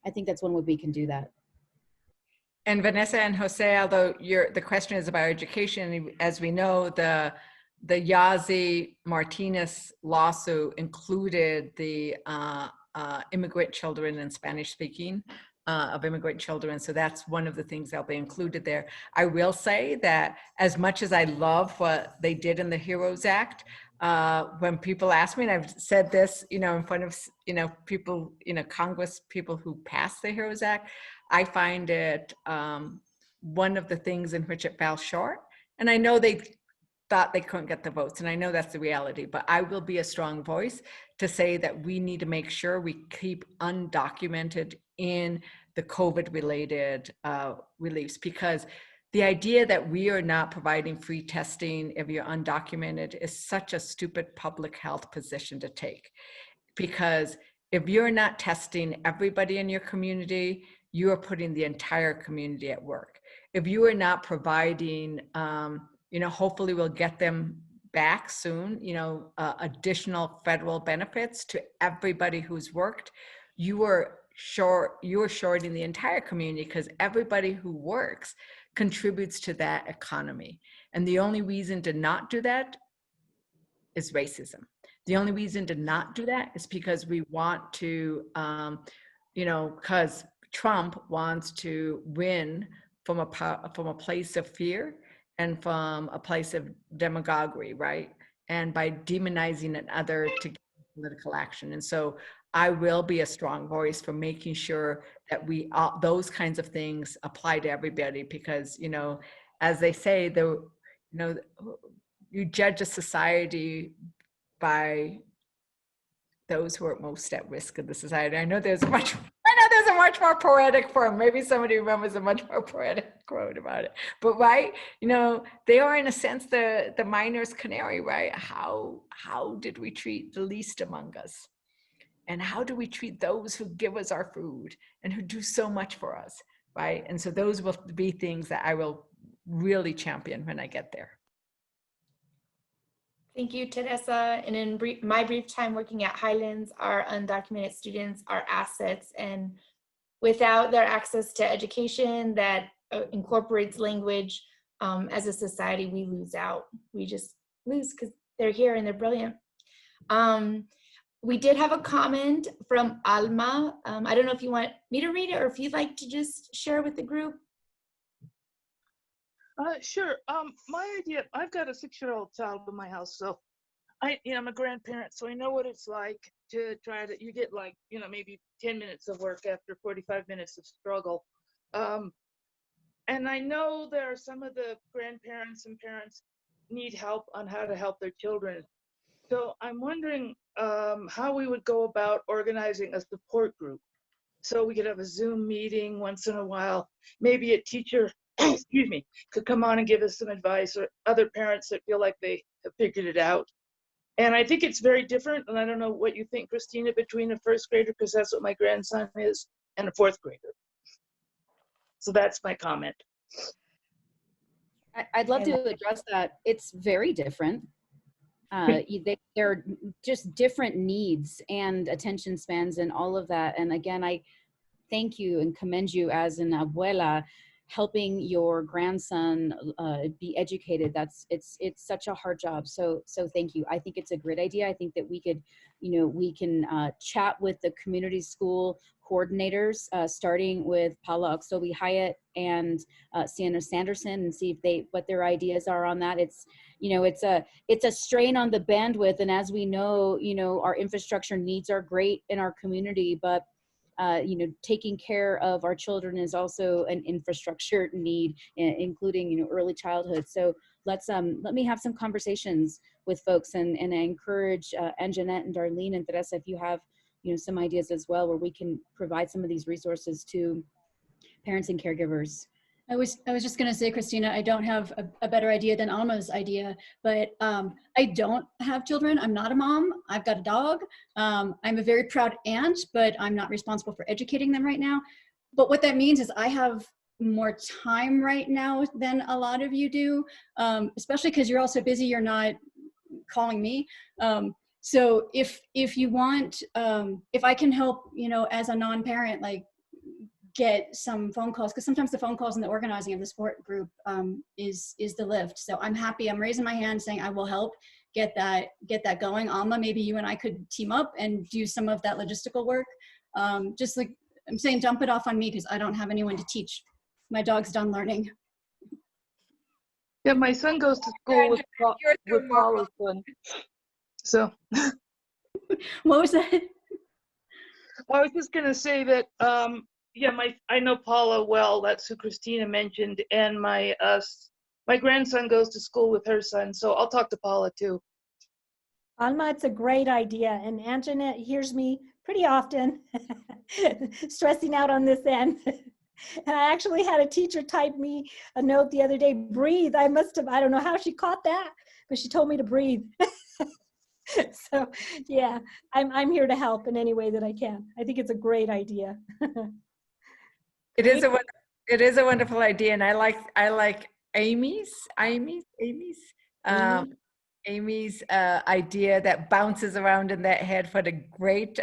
I think that's one way we can do that. And Vanessa and Jose, although the question is about education, as we know, the Yazzie Martinez lawsuit included the immigrant children and Spanish speaking of immigrant children. So that's one of the things that'll be included there. I will say that as much as I love what they did in the HEROES Act, when people ask me, and I've said this, in front of, people, Congress people who passed the HEROES Act, I find it one of the things in which it fell short. And I know they thought they couldn't get the votes, and I know that's the reality, but I will be a strong voice to say that we need to make sure we keep undocumented in the COVID-related reliefs, because the idea that we are not providing free testing if you're undocumented is such a stupid public health position to take. Because if you're not testing everybody in your community, you are putting the entire community at work. If you are not providing, hopefully we'll get them back soon, additional federal benefits to everybody who's worked, you're shorting the entire community, because everybody who works contributes to that economy. And the only reason to not do that is racism. The only reason to not do that is because we want to, because Trump wants to win from a place of fear and from a place of demagoguery, right? And by demonizing another to get political action. And so I will be a strong voice for making sure that those kinds of things apply to everybody, because, as they say, you judge a society by those who are most at risk of the society. I know there's a much more poetic form. Maybe somebody remembers a much more poetic quote about it. But right, they are in a sense the miner's canary, right? How did we treat the least among us? And how do we treat those who give us our food and who do so much for us, right? And so those will be things that I will really champion when I get there. Thank you, Teresa. And in my brief time working at Highlands, our undocumented students are assets. And without their access to education that incorporates language, as a society, we lose out. We just lose because they're here and they're brilliant. We did have a comment from Alma. I don't know if you want me to read it or if you'd like to just share with the group. Sure. My idea, I've got a 6-year-old child in my house, so I'm a grandparent, so I know what it's like to you get maybe 10 minutes of work after 45 minutes of struggle. And I know there are some of the grandparents and parents need help on how to help their children. So I'm wondering how we would go about organizing a support group. So we could have a Zoom meeting once in a while. Maybe a teacher, excuse me, could come on and give us some advice, or other parents that feel like they have figured it out. And I think it's very different, and I don't know what you think, Kristina, between a first grader, because that's what my grandson is, and a fourth grader. So that's my comment. I'd love to address that. It's very different. They're just different needs and attention spans and all of that. And again, I thank you and commend you as an abuela, helping your grandson be educated. It's such a hard job. So thank you. I think it's a great idea. I think that we could, we can chat with the community school coordinators, starting with Paula Oxtoby Hyatt and Sienna Sanderson, and see if what their ideas are on that. It's a strain on the bandwidth, and as we know, our infrastructure needs are great in our community, but taking care of our children is also an infrastructure need, including, early childhood. So let me have some conversations with folks, and I encourage AnJanette and Darlene and Teresa, if you have, some ideas as well, where we can provide some of these resources to parents and caregivers. I was just going to say, Kristina, I don't have a better idea than Alma's idea, but I don't have children. I'm not a mom. I've got a dog. I'm a very proud aunt, but I'm not responsible for educating them right now. But what that means is I have more time right now than a lot of you do, especially because you're all so busy, you're not calling me. So if you want, if I can help, as a non-parent, like, get some phone calls, because sometimes the phone calls and the organizing of the support group is the lift. So I'm happy. I'm raising my hand saying I will help get that going. Alma, maybe you and I could team up and do some of that logistical work. Just like I'm saying, dump it off on me because I don't have anyone to teach. My dog's done learning. Yeah, my son goes to school with Paula's son. So what was that? I was just gonna say that yeah, I know Paula well. That's who Kristina mentioned, and my grandson goes to school with her son. So I'll talk to Paula too. Alma, it's a great idea, and AnJanette hears me pretty often stressing out on this end. And I actually had a teacher type me a note the other day, breathe. I don't know how she caught that, but she told me to breathe. So yeah, I'm here to help in any way that I can. I think it's a great idea. It is a wonderful idea, and I like Amy's idea that bounces around in that head. What a great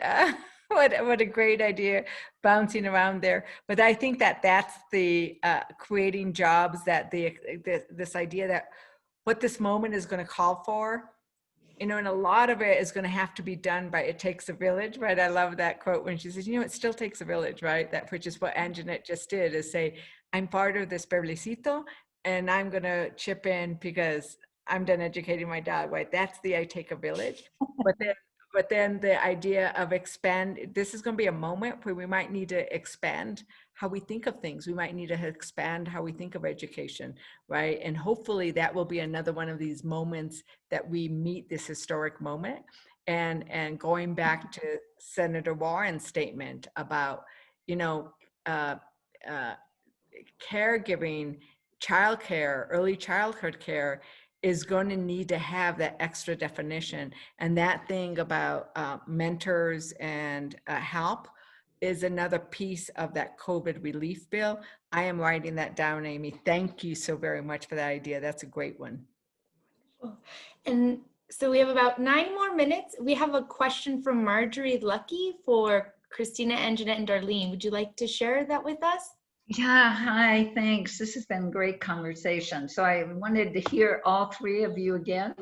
what a great idea, bouncing around there. But I think that's the creating jobs, that this idea that what this moment is going to call for. And a lot of it is going to have to be done by it takes a village, right? I love that quote when she says, it still takes a village, right? That, which is what AnJanette just did, is say, I'm part of this pueblecito and I'm going to chip in because I'm done educating my dog, right? That's the I take a village. But then the idea of this is going to be a moment where we might need to expand how we think of things. We might need to expand how we think of education, right? And hopefully that will be another one of these moments that we meet this historic moment. And going back to Senator Warren's statement about, caregiving, childcare, early childhood care is going to need to have that extra definition. And that thing about mentors and help is another piece of that COVID relief bill. I am writing that down, Amy. Thank you so very much for that idea. That's a great one. And so we have about 9 more minutes. We have a question from Marjorie Lucky for Kristina, AnJanette, and Darlene. Would you like to share that with us? Yeah, hi, thanks. This has been great conversation. So I wanted to hear all 3 of you again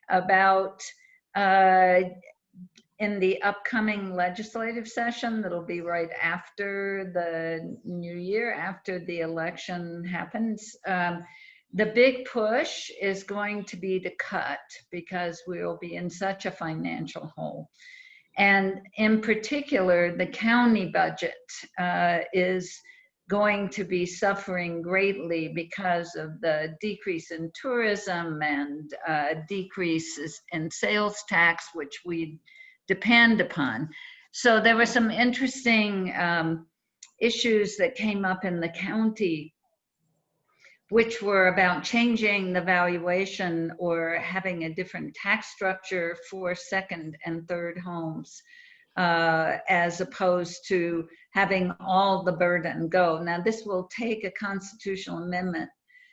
about in the upcoming legislative session that'll be right after the new year, after the election happens. The big push is going to be to cut because we'll be in such a financial hole. And in particular, the county budget is going to be suffering greatly because of the decrease in tourism and decreases in sales tax, which we depend upon. So there were some interesting issues that came up in the county which were about changing the valuation or having a different tax structure for second and third homes, as opposed to having all the burden go. Now, this will take a constitutional amendment.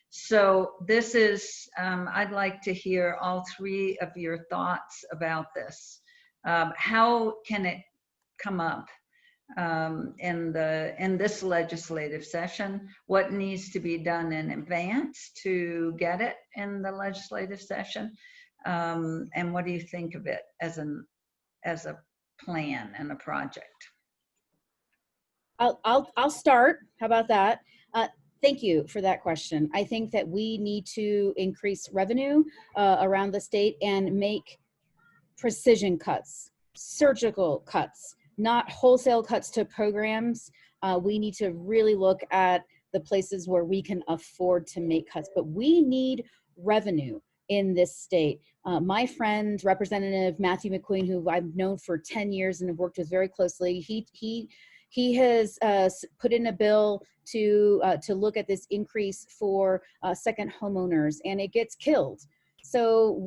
So this is, I'd like to hear all three of your thoughts about this. How can it come up in this legislative session? What needs to be done in advance to get it in the legislative session? And what do you think of it as a plan and a project? I'll start. How about that? Thank you for that question. I think that we need to increase revenue around the state and make precision cuts, surgical cuts, not wholesale cuts to programs. We need to really look at the places where we can afford to make cuts, but we need revenue in this state. My friend, Representative Matthew McQueen, who I've known for 10 years and have worked with very closely, he has put in a bill to look at this increase for second homeowners, and it gets killed. So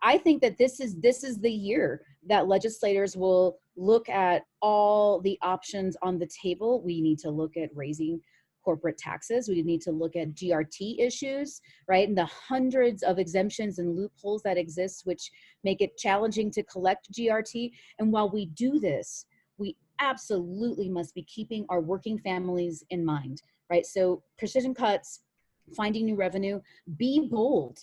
I think that this is the year that legislators will look at all the options on the table. We need to look at raising corporate taxes. We need to look at GRT issues, right? And the hundreds of exemptions and loopholes that exist, which make it challenging to collect GRT. And while we do this, we absolutely must be keeping our working families in mind, right? So precision cuts, finding new revenue, be bold,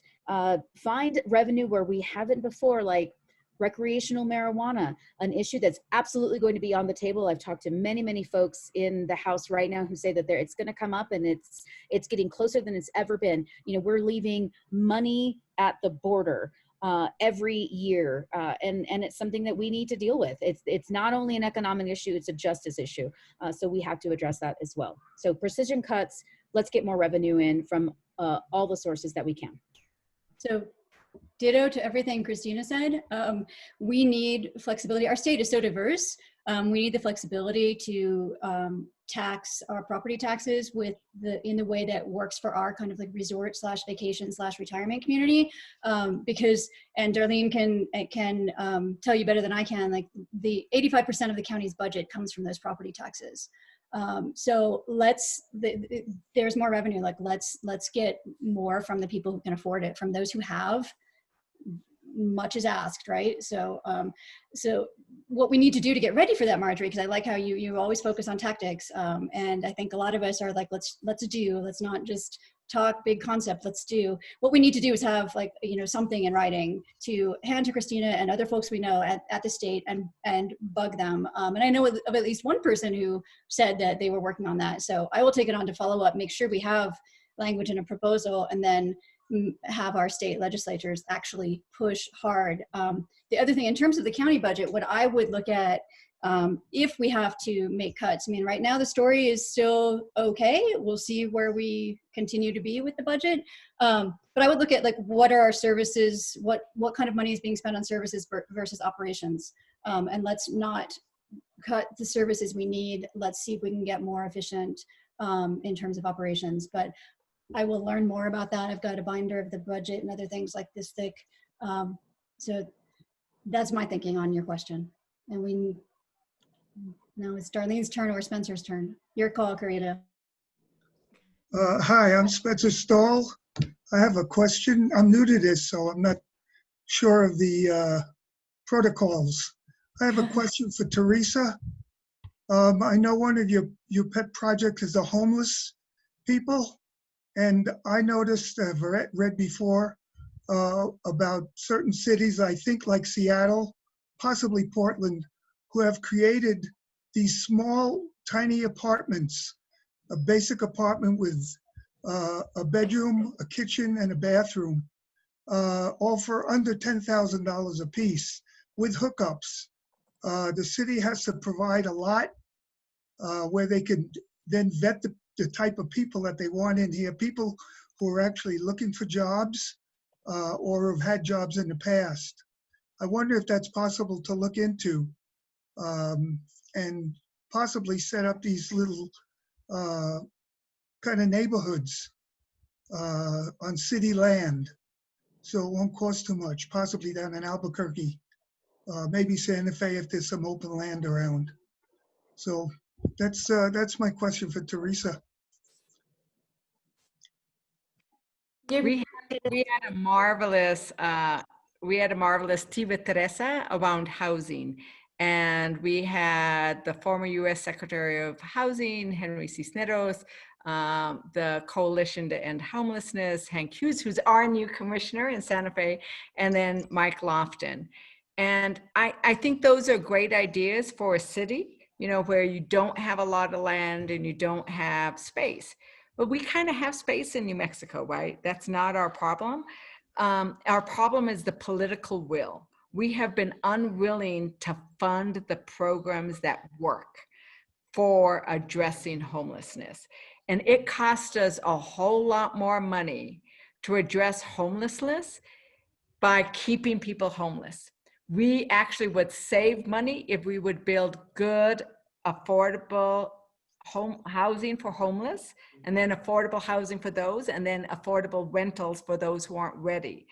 find revenue where we haven't before, like recreational marijuana, an issue that's absolutely going to be on the table. I've talked to many, many folks in the House right now who say that it's going to come up, and it's getting closer than it's ever been. You know, we're leaving money at the border every year, and it's something that we need to deal with. It's not only an economic issue, it's a justice issue. So we have to address that as well. So precision cuts, let's get more revenue in from all the sources that we can. So ditto to everything Kristina said. We need flexibility. Our state is so diverse. We need the flexibility to tax our property taxes in the way that works for our kind of like resort / vacation / retirement community. Because, and Darlene can tell you better than I can, like the 85% of the county's budget comes from those property taxes. So there's more revenue. Like let's get more from the people who can afford it, from those who have. Much is asked, right? So so what we need to do to get ready for that, Marjorie, because I like how you always focus on tactics, and I think a lot of us are like, let's not just talk big concept, let's do. What we need to do is have, like, you know, something in writing to hand to Kristina and other folks we know at the state and bug them. And I know of at least one person who said that they were working on that. So I will take it on to follow up, make sure we have language in a proposal, and then have our state legislatures actually push hard. The other thing, in terms of the county budget, what I would look at if we have to make cuts, I mean, right now the story is still okay. We'll see where we continue to be with the budget. But I would look at, like, what are our services, what kind of money is being spent on services versus operations. And let's not cut the services we need. Let's see if we can get more efficient in terms of operations. But I will learn more about that. I've got a binder of the budget and other things like this thick. So that's my thinking on your question. And now it's Darlene's turn or Spencer's turn. Your call, Corilia. Hi, I'm Spencer Stahl. I have a question. I'm new to this, so I'm not sure of the protocols. I have a question for Teresa. I know one of your pet projects is the homeless people. And I noticed, I've read before about certain cities, I think like Seattle, possibly Portland, who have created these small, tiny apartments, a basic apartment with a bedroom, a kitchen, and a bathroom, all for under $10,000 a piece with hookups. The city has to provide a lot where they can then vet the type of people that they want in here, people who are actually looking for jobs or have had jobs in the past. I wonder if that's possible to look into and possibly set up these little kind of neighborhoods on city land, so it won't cost too much, possibly down in Albuquerque, maybe Santa Fe if there's some open land around. So that's my question for Teresa. We had a marvelous tea with Teresa around housing. And we had the former U.S. Secretary of Housing, Henry Cisneros, the Coalition to End Homelessness, Hank Hughes, who's our new commissioner in Santa Fe, and then Mike Lofton. And I think those are great ideas for a city, you know, where you don't have a lot of land and you don't have space. But we kind of have space in New Mexico, right? That's not our problem. Our problem is the political will. We have been unwilling to fund the programs that work for addressing homelessness. And it cost us a whole lot more money to address homelessness by keeping people homeless. We actually would save money if we would build good, affordable housing for homeless, and then affordable housing for those, and then affordable rentals for those who aren't ready.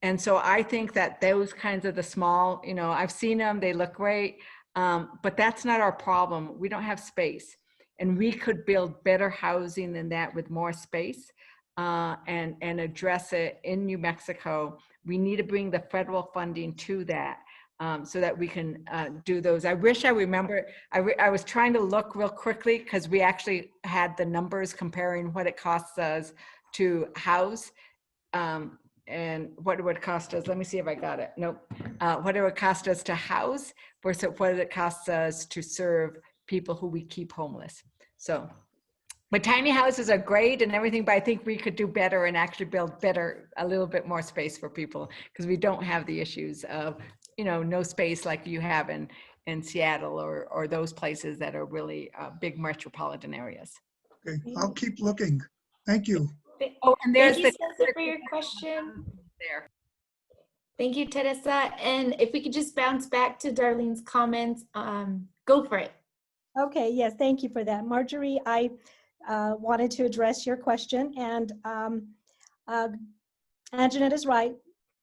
And so I think that those kinds of the small, you know, I've seen them, they look great, but that's not our problem. We don't have space. And we could build better housing than that with more space and address it in New Mexico. We need to bring the federal funding to that so that we can do those. I wish I remember, I was trying to look real quickly because we actually had the numbers comparing what it costs us to house. And what it would cost us, let me see if I got it. Nope. What it would cost us to house versus what it costs us to serve people who we keep homeless. So, but tiny houses are great and everything, but I think we could do better and actually build better, a little bit more space for people because we don't have the issues of, you know, no space like you have in Seattle or those places that are really big metropolitan areas. Okay, I'll keep looking. Thank you. Oh, and there's Thank you, Teresa, for your question. There. Thank you, Teresa. And if we could just bounce back to Darlene's comments, go for it. Okay, yes, thank you for that. Marjorie, I wanted to address your question, and AnJanette is right.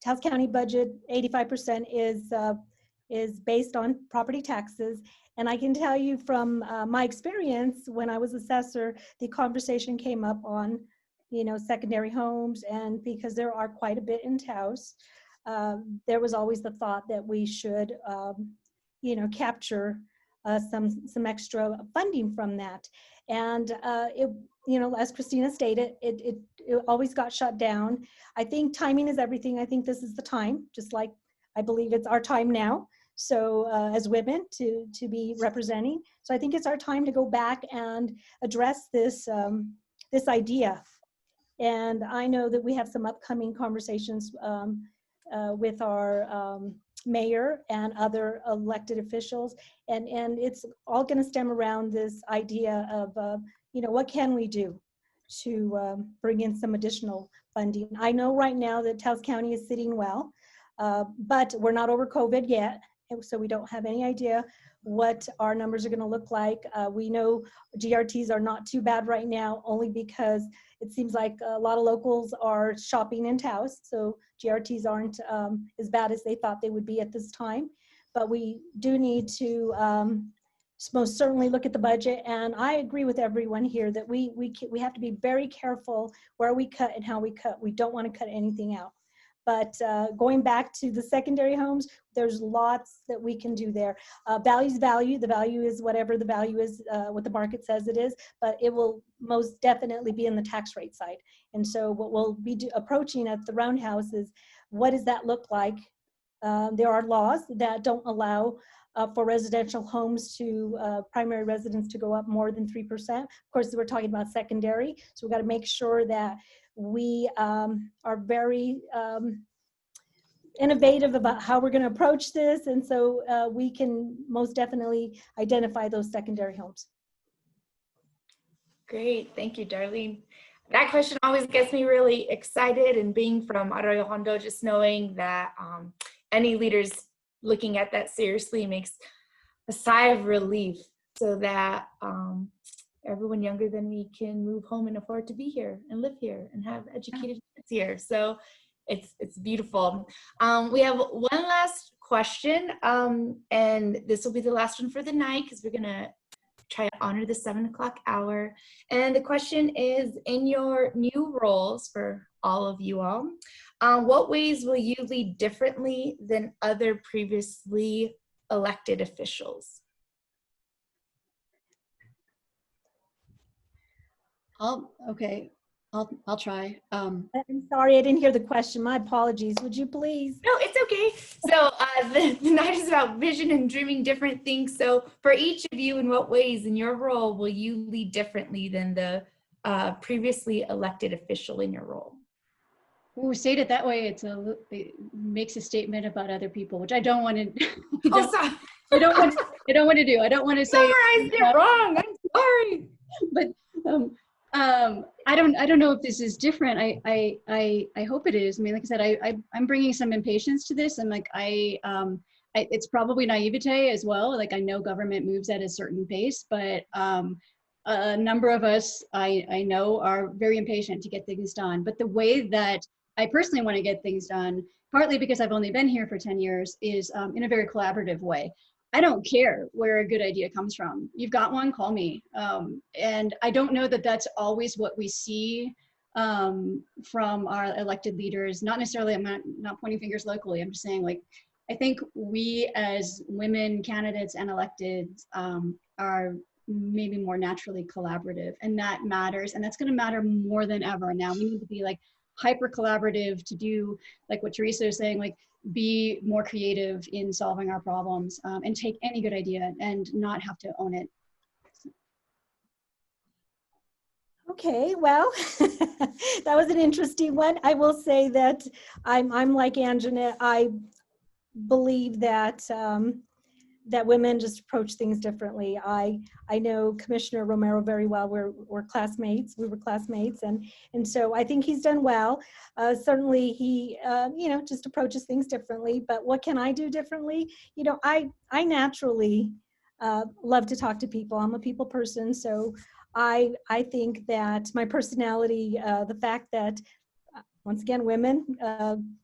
Taos County budget, 85% is based on property taxes. And I can tell you from my experience, when I was assessor, the conversation came up on, you know, secondary homes, and because there are quite a bit in Taos, there was always the thought that we should, you know, capture some extra funding from that. And it, you know, as Kristina stated, it always got shut down. I think timing is everything. I think this is the time, just like I believe it's our time now. So as women to be representing. So I think it's our time to go back and address this, this idea. And I know that we have some upcoming conversations with our mayor and other elected officials, and it's all going to stem around this idea of you know, what can we do to bring in some additional funding. I know right now that Taos County is sitting well, but we're not over COVID yet, so we don't have any idea what our numbers are going to look like. We know GRTs are not too bad right now, only because it seems like a lot of locals are shopping in Taos, so GRTs aren't as bad as they thought they would be at this time. But we do need to most certainly look at the budget, and I agree with everyone here that we have to be very careful where we cut and how we cut. We don't want to cut anything out. But going back to the secondary homes, there's lots that we can do there. Value's value. The value is whatever the value is, what the market says it is, but it will most definitely be in the tax rate side. And so what we'll be approaching at the Roundhouse is, what does that look like? There are laws that don't allow for residential homes to primary residence to go up more than 3%. Of course, we're talking about secondary, so we've got to make sure that we are very innovative about how we're going to approach this, and so we can most definitely identify those secondary homes. Great, thank you, Darlene. That question always gets me really excited, and being from Arroyo Hondo, just knowing that any leaders looking at that seriously makes a sigh of relief, so that everyone younger than me can move home and afford to be here and live here and have educated kids here. So it's beautiful. We have one last question, and this will be the last one for the night because we're gonna try to honor the 7 o'clock hour. And the question is, in your new roles for all of you all, what ways will you lead differently than other previously elected officials? I'll try. I'm sorry, I didn't hear the question. My apologies. Would you please? No, it's okay. So the night is about vision and dreaming different things. So for each of you, in what ways in your role will you lead differently than the previously elected official in your role? Ooh, say it that way, it makes a statement about other people, which I don't want to. Oh, sorry. I don't want to do. I don't want to say. Summarized it wrong. I'm sorry. But I don't know if this is different. I hope it is. I mean, like I said, I'm bringing some impatience to this. I'm like it's probably naivete as well. Like I know government moves at a certain pace, but a number of us I know are very impatient to get things done. But the way that I personally want to get things done, partly because I've only been here for 10 years, is in a very collaborative way. I don't care where a good idea comes from. You've got one, call me. And I don't know that that's always what we see from our elected leaders. Not necessarily, I'm not pointing fingers locally. I'm just saying, like, I think we as women candidates and electeds are maybe more naturally collaborative, and that matters. And that's going to matter more than ever. Now we need to be like hyper collaborative to do like what Teresa is saying, like be more creative in solving our problems, and take any good idea and not have to own it. Okay, well, that was an interesting one. I will say that I'm like AnJanette. I believe that that women just approach things differently. I know Commissioner Romero very well. We're classmates. We were classmates, and so I think he's done well. Certainly, he just approaches things differently. But what can I do differently? You know, I naturally love to talk to people. I'm a people person, so I think that my personality, the fact that once again, women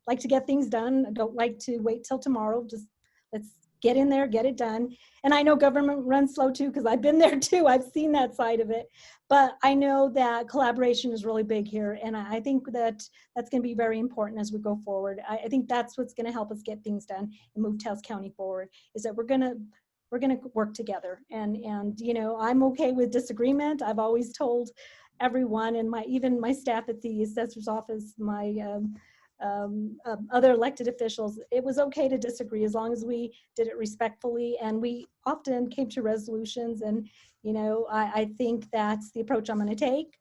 like to get things done. Don't like to wait till tomorrow. Just let's get in there, get it done. And I know government runs slow too, because I've been there too. I've seen that side of it. But I know that collaboration is really big here. And I think that that's going to be very important as we go forward. I think that's what's going to help us get things done and move Taos County forward, is that we're going to work together. And you know, I'm okay with disagreement. I've always told everyone, and even my staff at the assessor's office, my other elected officials, it was okay to disagree as long as we did it respectfully, and we often came to resolutions. And you know, I think that's the approach I'm going to take.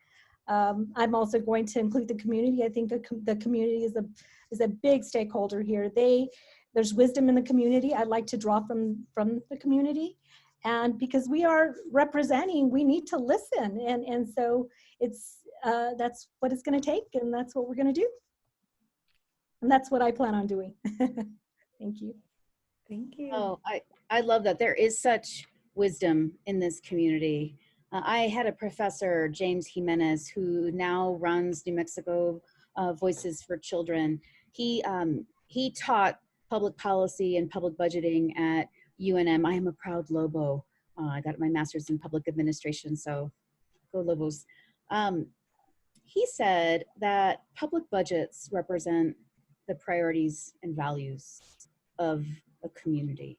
I'm also going to include the community. I think the community is a big stakeholder here. There's wisdom in the community. I'd like to draw from the community, and because we are representing, we need to listen, and so it's that's what it's going to take, and that's what we're going to do. And that's what I plan on doing. Thank you. Thank you. Oh, I love that. There is such wisdom in this community. I had a professor, James Jimenez, who now runs New Mexico Voices for Children. He taught public policy and public budgeting at UNM. I am a proud Lobo. I got my master's in public administration, so go Lobos. He said that public budgets represent the priorities and values of a community.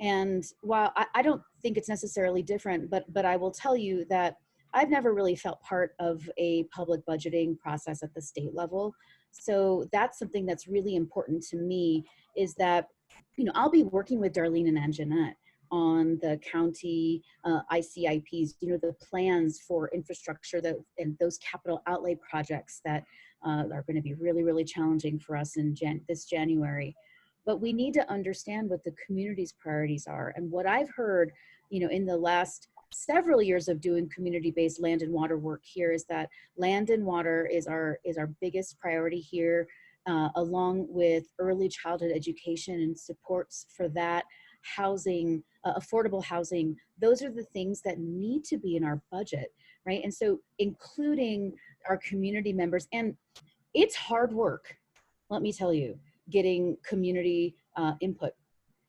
And while I don't think it's necessarily different, but I will tell you that I've never really felt part of a public budgeting process at the state level. So that's something that's really important to me, is that, you know, I'll be working with Darlene and AnJanette on the county ICIPs, you know, the plans for infrastructure and those capital outlay projects that are going to be really, really challenging for us in this January. But we need to understand what the community's priorities are. And what I've heard, you know, in the last several years of doing community-based land and water work here, is that land and water is our biggest priority here, along with early childhood education and supports for that. housing, affordable housing. Those are the things that need to be in our budget, right? And so including our community members, and it's hard work, let me tell you, getting community input.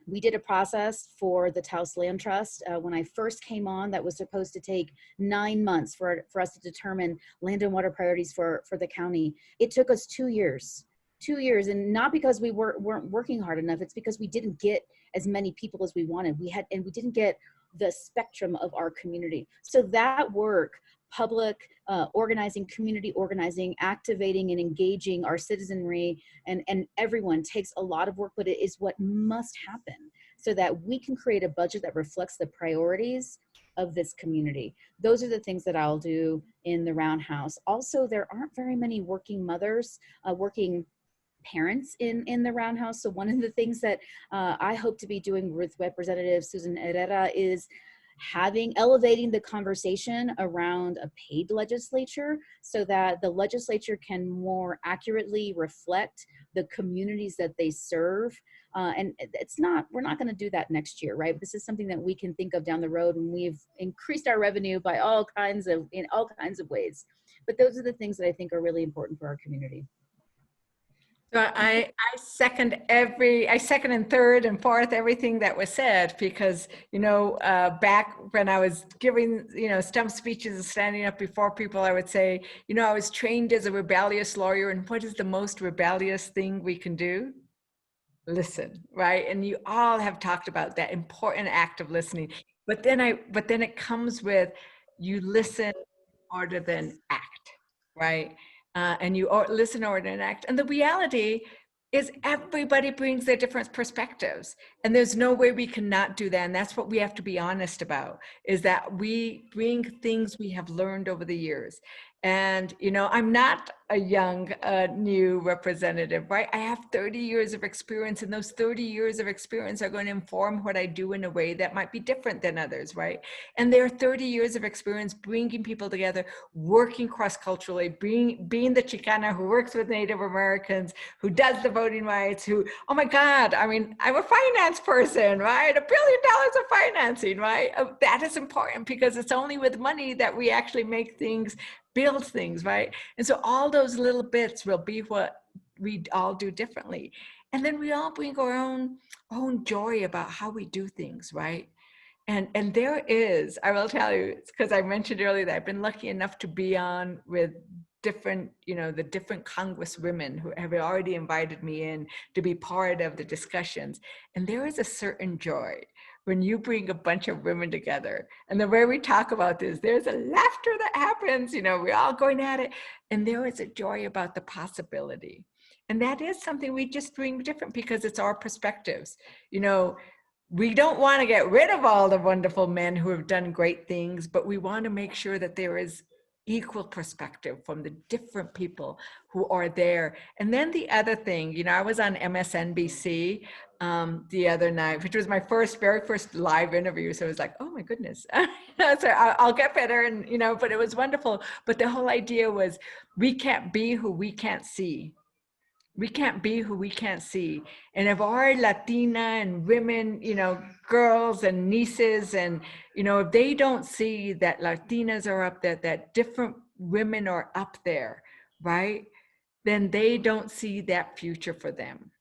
We did a process for the Taos Land Trust. When I first came on, that was supposed to take 9 months for us to determine land and water priorities for the county. It took us 2 years. 2 years, and not because we weren't working hard enough, it's because we didn't get as many people as we wanted. We didn't get the spectrum of our community. So that work, public organizing, community organizing, activating and engaging our citizenry and everyone takes a lot of work, but it is what must happen so that we can create a budget that reflects the priorities of this community. Those are the things that I'll do in the Roundhouse. Also, there aren't very many working mothers, working parents in the Roundhouse. So one of the things that I hope to be doing with Representative Susan Herrera is elevating the conversation around a paid legislature so that the legislature can more accurately reflect the communities that they serve. And we're not going to do that next year, right? This is something that we can think of down the road when we've increased our revenue by in all kinds of ways. But those are the things that I think are really important for our community. So I second and third and fourth everything that was said, because back when I was giving stump speeches and standing up before people, I would say, I was trained as a rebellious lawyer, and what is the most rebellious thing we can do? Listen, right? And you all have talked about that important act of listening, but then it comes with you listen rather than act, right? And you listen or enact. And the reality is everybody brings their different perspectives, and there's no way we cannot do that. And that's what we have to be honest about, is that we bring things we have learned over the years. And, I'm not a young, new representative, right? I have 30 years of experience, and those 30 years of experience are going to inform what I do in a way that might be different than others, right? And there are 30 years of experience bringing people together, working cross-culturally, being the Chicana who works with Native Americans, who does the voting rights, oh my God, I'm a finance person, right? $1 billion of financing, right? That is important, because it's only with money that we actually make things, build things, right? And so all those little bits will be what we all do differently. And then we all bring our own joy about how we do things, right? And there is, I will tell you, because I mentioned earlier that I've been lucky enough to be on with different, the different congresswomen who have already invited me in to be part of the discussions. And there is a certain joy when you bring a bunch of women together, and the way we talk about this, there's a laughter that happens, we're all going at it, and there is a joy about the possibility. And that is something we just bring different, because it's our perspectives. We don't want to get rid of all the wonderful men who have done great things, but we want to make sure that there is equal perspective from the different people who are there. And then the other thing, I was on MSNBC the other night, which was my very first live interview. So it was like, oh my goodness. So I'll get better, and but it was wonderful. But the whole idea was, we can't be who we can't see. We can't be who we can't see. And if our Latina and women, girls and nieces, and, if they don't see that Latinas are up there, that different women are up there, right? Then they don't see that future for them.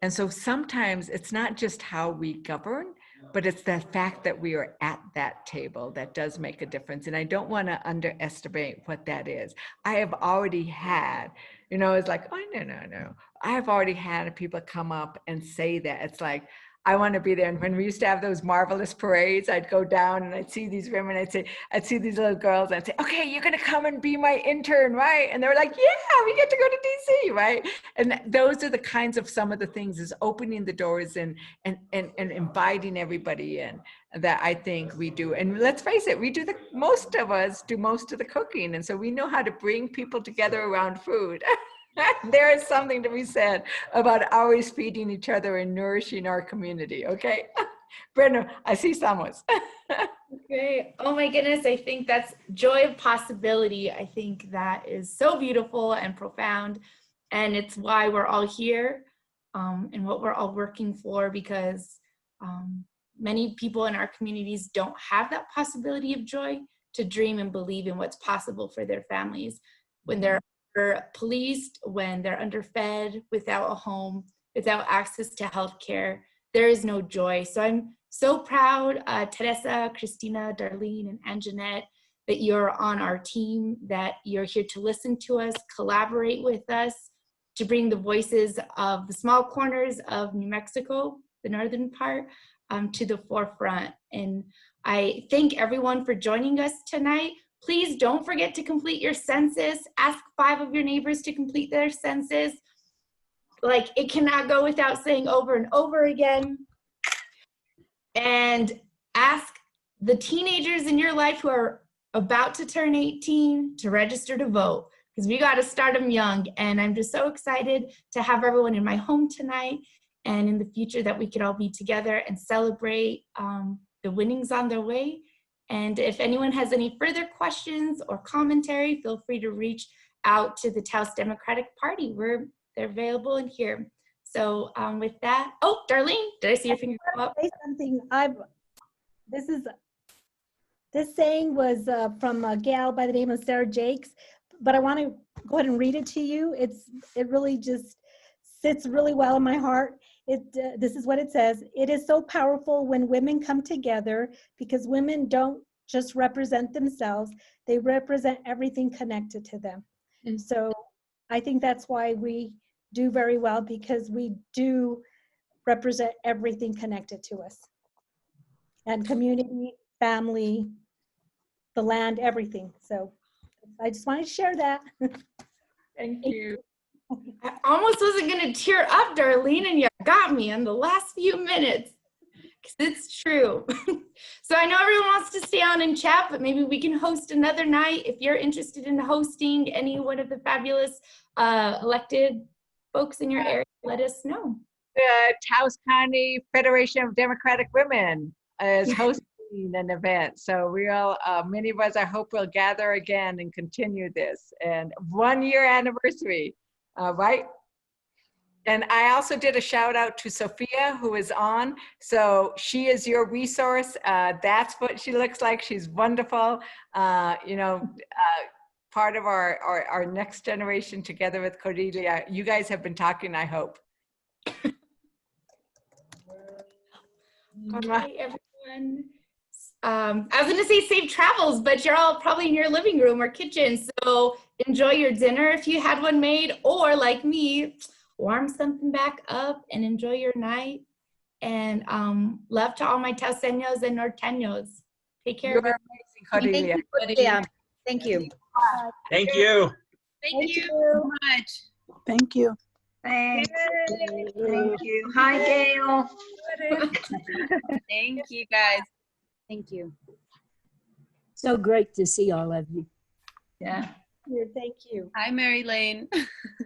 And so sometimes it's not just how we govern, but it's the fact that we are at that table that does make a difference. And I don't want to underestimate what that is. I have already had, it's like, oh, no. I have already had people come up and say that. It's like, I want to be there. And when we used to have those marvelous parades, I'd go down and I'd see these women, I'd see these little girls, and I'd say, okay, you're going to come and be my intern, right? And they were like, yeah, we get to go to DC, right? And those are the kinds of some of the things, is opening the doors and inviting everybody in, that I think we do. And let's face it, most of us do most of the cooking. And so we know how to bring people together around food. There is something to be said about always feeding each other and nourishing our community, okay? Brenda, I see Samos. Great. Oh my goodness, I think that's joy of possibility. I think that is so beautiful and profound, and it's why we're all here, and what we're all working for, because Many people in our communities don't have that possibility of joy to dream and believe in what's possible for their families. When they're policed, when they're underfed, without a home, without access to healthcare, there is no joy. So I'm so proud, Teresa, Kristina, Darlene, and AnJanette, that you're on our team, that you're here to listen to us, collaborate with us, to bring the voices of the small corners of New Mexico, the northern part, to the forefront. And I thank everyone for joining us tonight. Please don't forget to complete your census. Ask 5 of your neighbors to complete their census. Like, it cannot go without saying over and over again. And ask the teenagers in your life who are about to turn 18 to register to vote, because we got to start them young. And I'm just so excited to have everyone in my home tonight, and in the future that we could all be together and celebrate the winnings on their way. And if anyone has any further questions or commentary, feel free to reach out to the Taos Democratic Party. They're available in here. So with that, oh, Darlene, did I see your finger go up? Say something. This saying was from a gal by the name of Sarah Jakes, but I want to go ahead and read it to you. It really just sits really well in my heart. This is what it says. It is so powerful when women come together, because women don't just represent themselves, they represent everything connected to them. And so I think that's why we do very well, because we do represent everything connected to us. And community, family, the land, everything. So I just wanted to share that. Thank you. I almost wasn't going to tear up, Darlene, and you got me in the last few minutes, because it's true. So I know everyone wants to stay on and chat, but maybe we can host another night. If you're interested in hosting any one of the fabulous elected folks in your area, let us know. The Taos County Federation of Democratic Women is hosting an event. So many of us, I hope, will gather again and continue this. And 1-year anniversary. Right? And I also did a shout out to Sophia, who is on. So she is your resource. That's what she looks like. She's wonderful. Part of our next generation together with Corilia. You guys have been talking, I hope. All right, everyone. I was going to say safe travels, but you're all probably in your living room or kitchen. So enjoy your dinner if you had one made, or like me, warm something back up and enjoy your night. And love to all my Taoseños and Norteños. Take care. You're amazing, Corilia. Thank you. Thank you. Thank you so much. Thank you. Thanks. Thank you. Hi, Gail. Thank you, guys. Thank you. So great to see all of you. Yeah. Thank you. Hi, Mary Lane.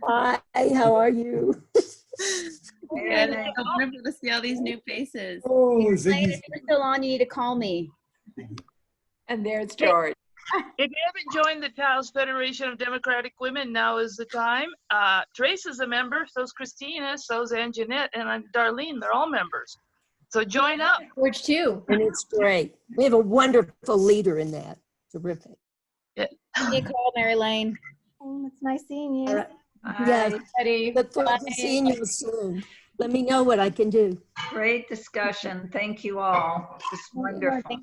Hi, how are you? Good. I'm wonderful to see all these new faces. Oh, Ziggy's still on, you need to call me. And there's George. If you haven't joined the Taos Federation of Democratic Women, now is the time. Teresa's a member, so's Kristina, so's AnJanette, and Darlene. They're all members. So join up. George too. And it's great. We have a wonderful leader in that. Terrific. Yeah. Give me a call, Mary Lane. It's nice seeing you. All right. Yes. Look forward to seeing you soon. Let me know what I can do. Great discussion. Thank you all. It's wonderful.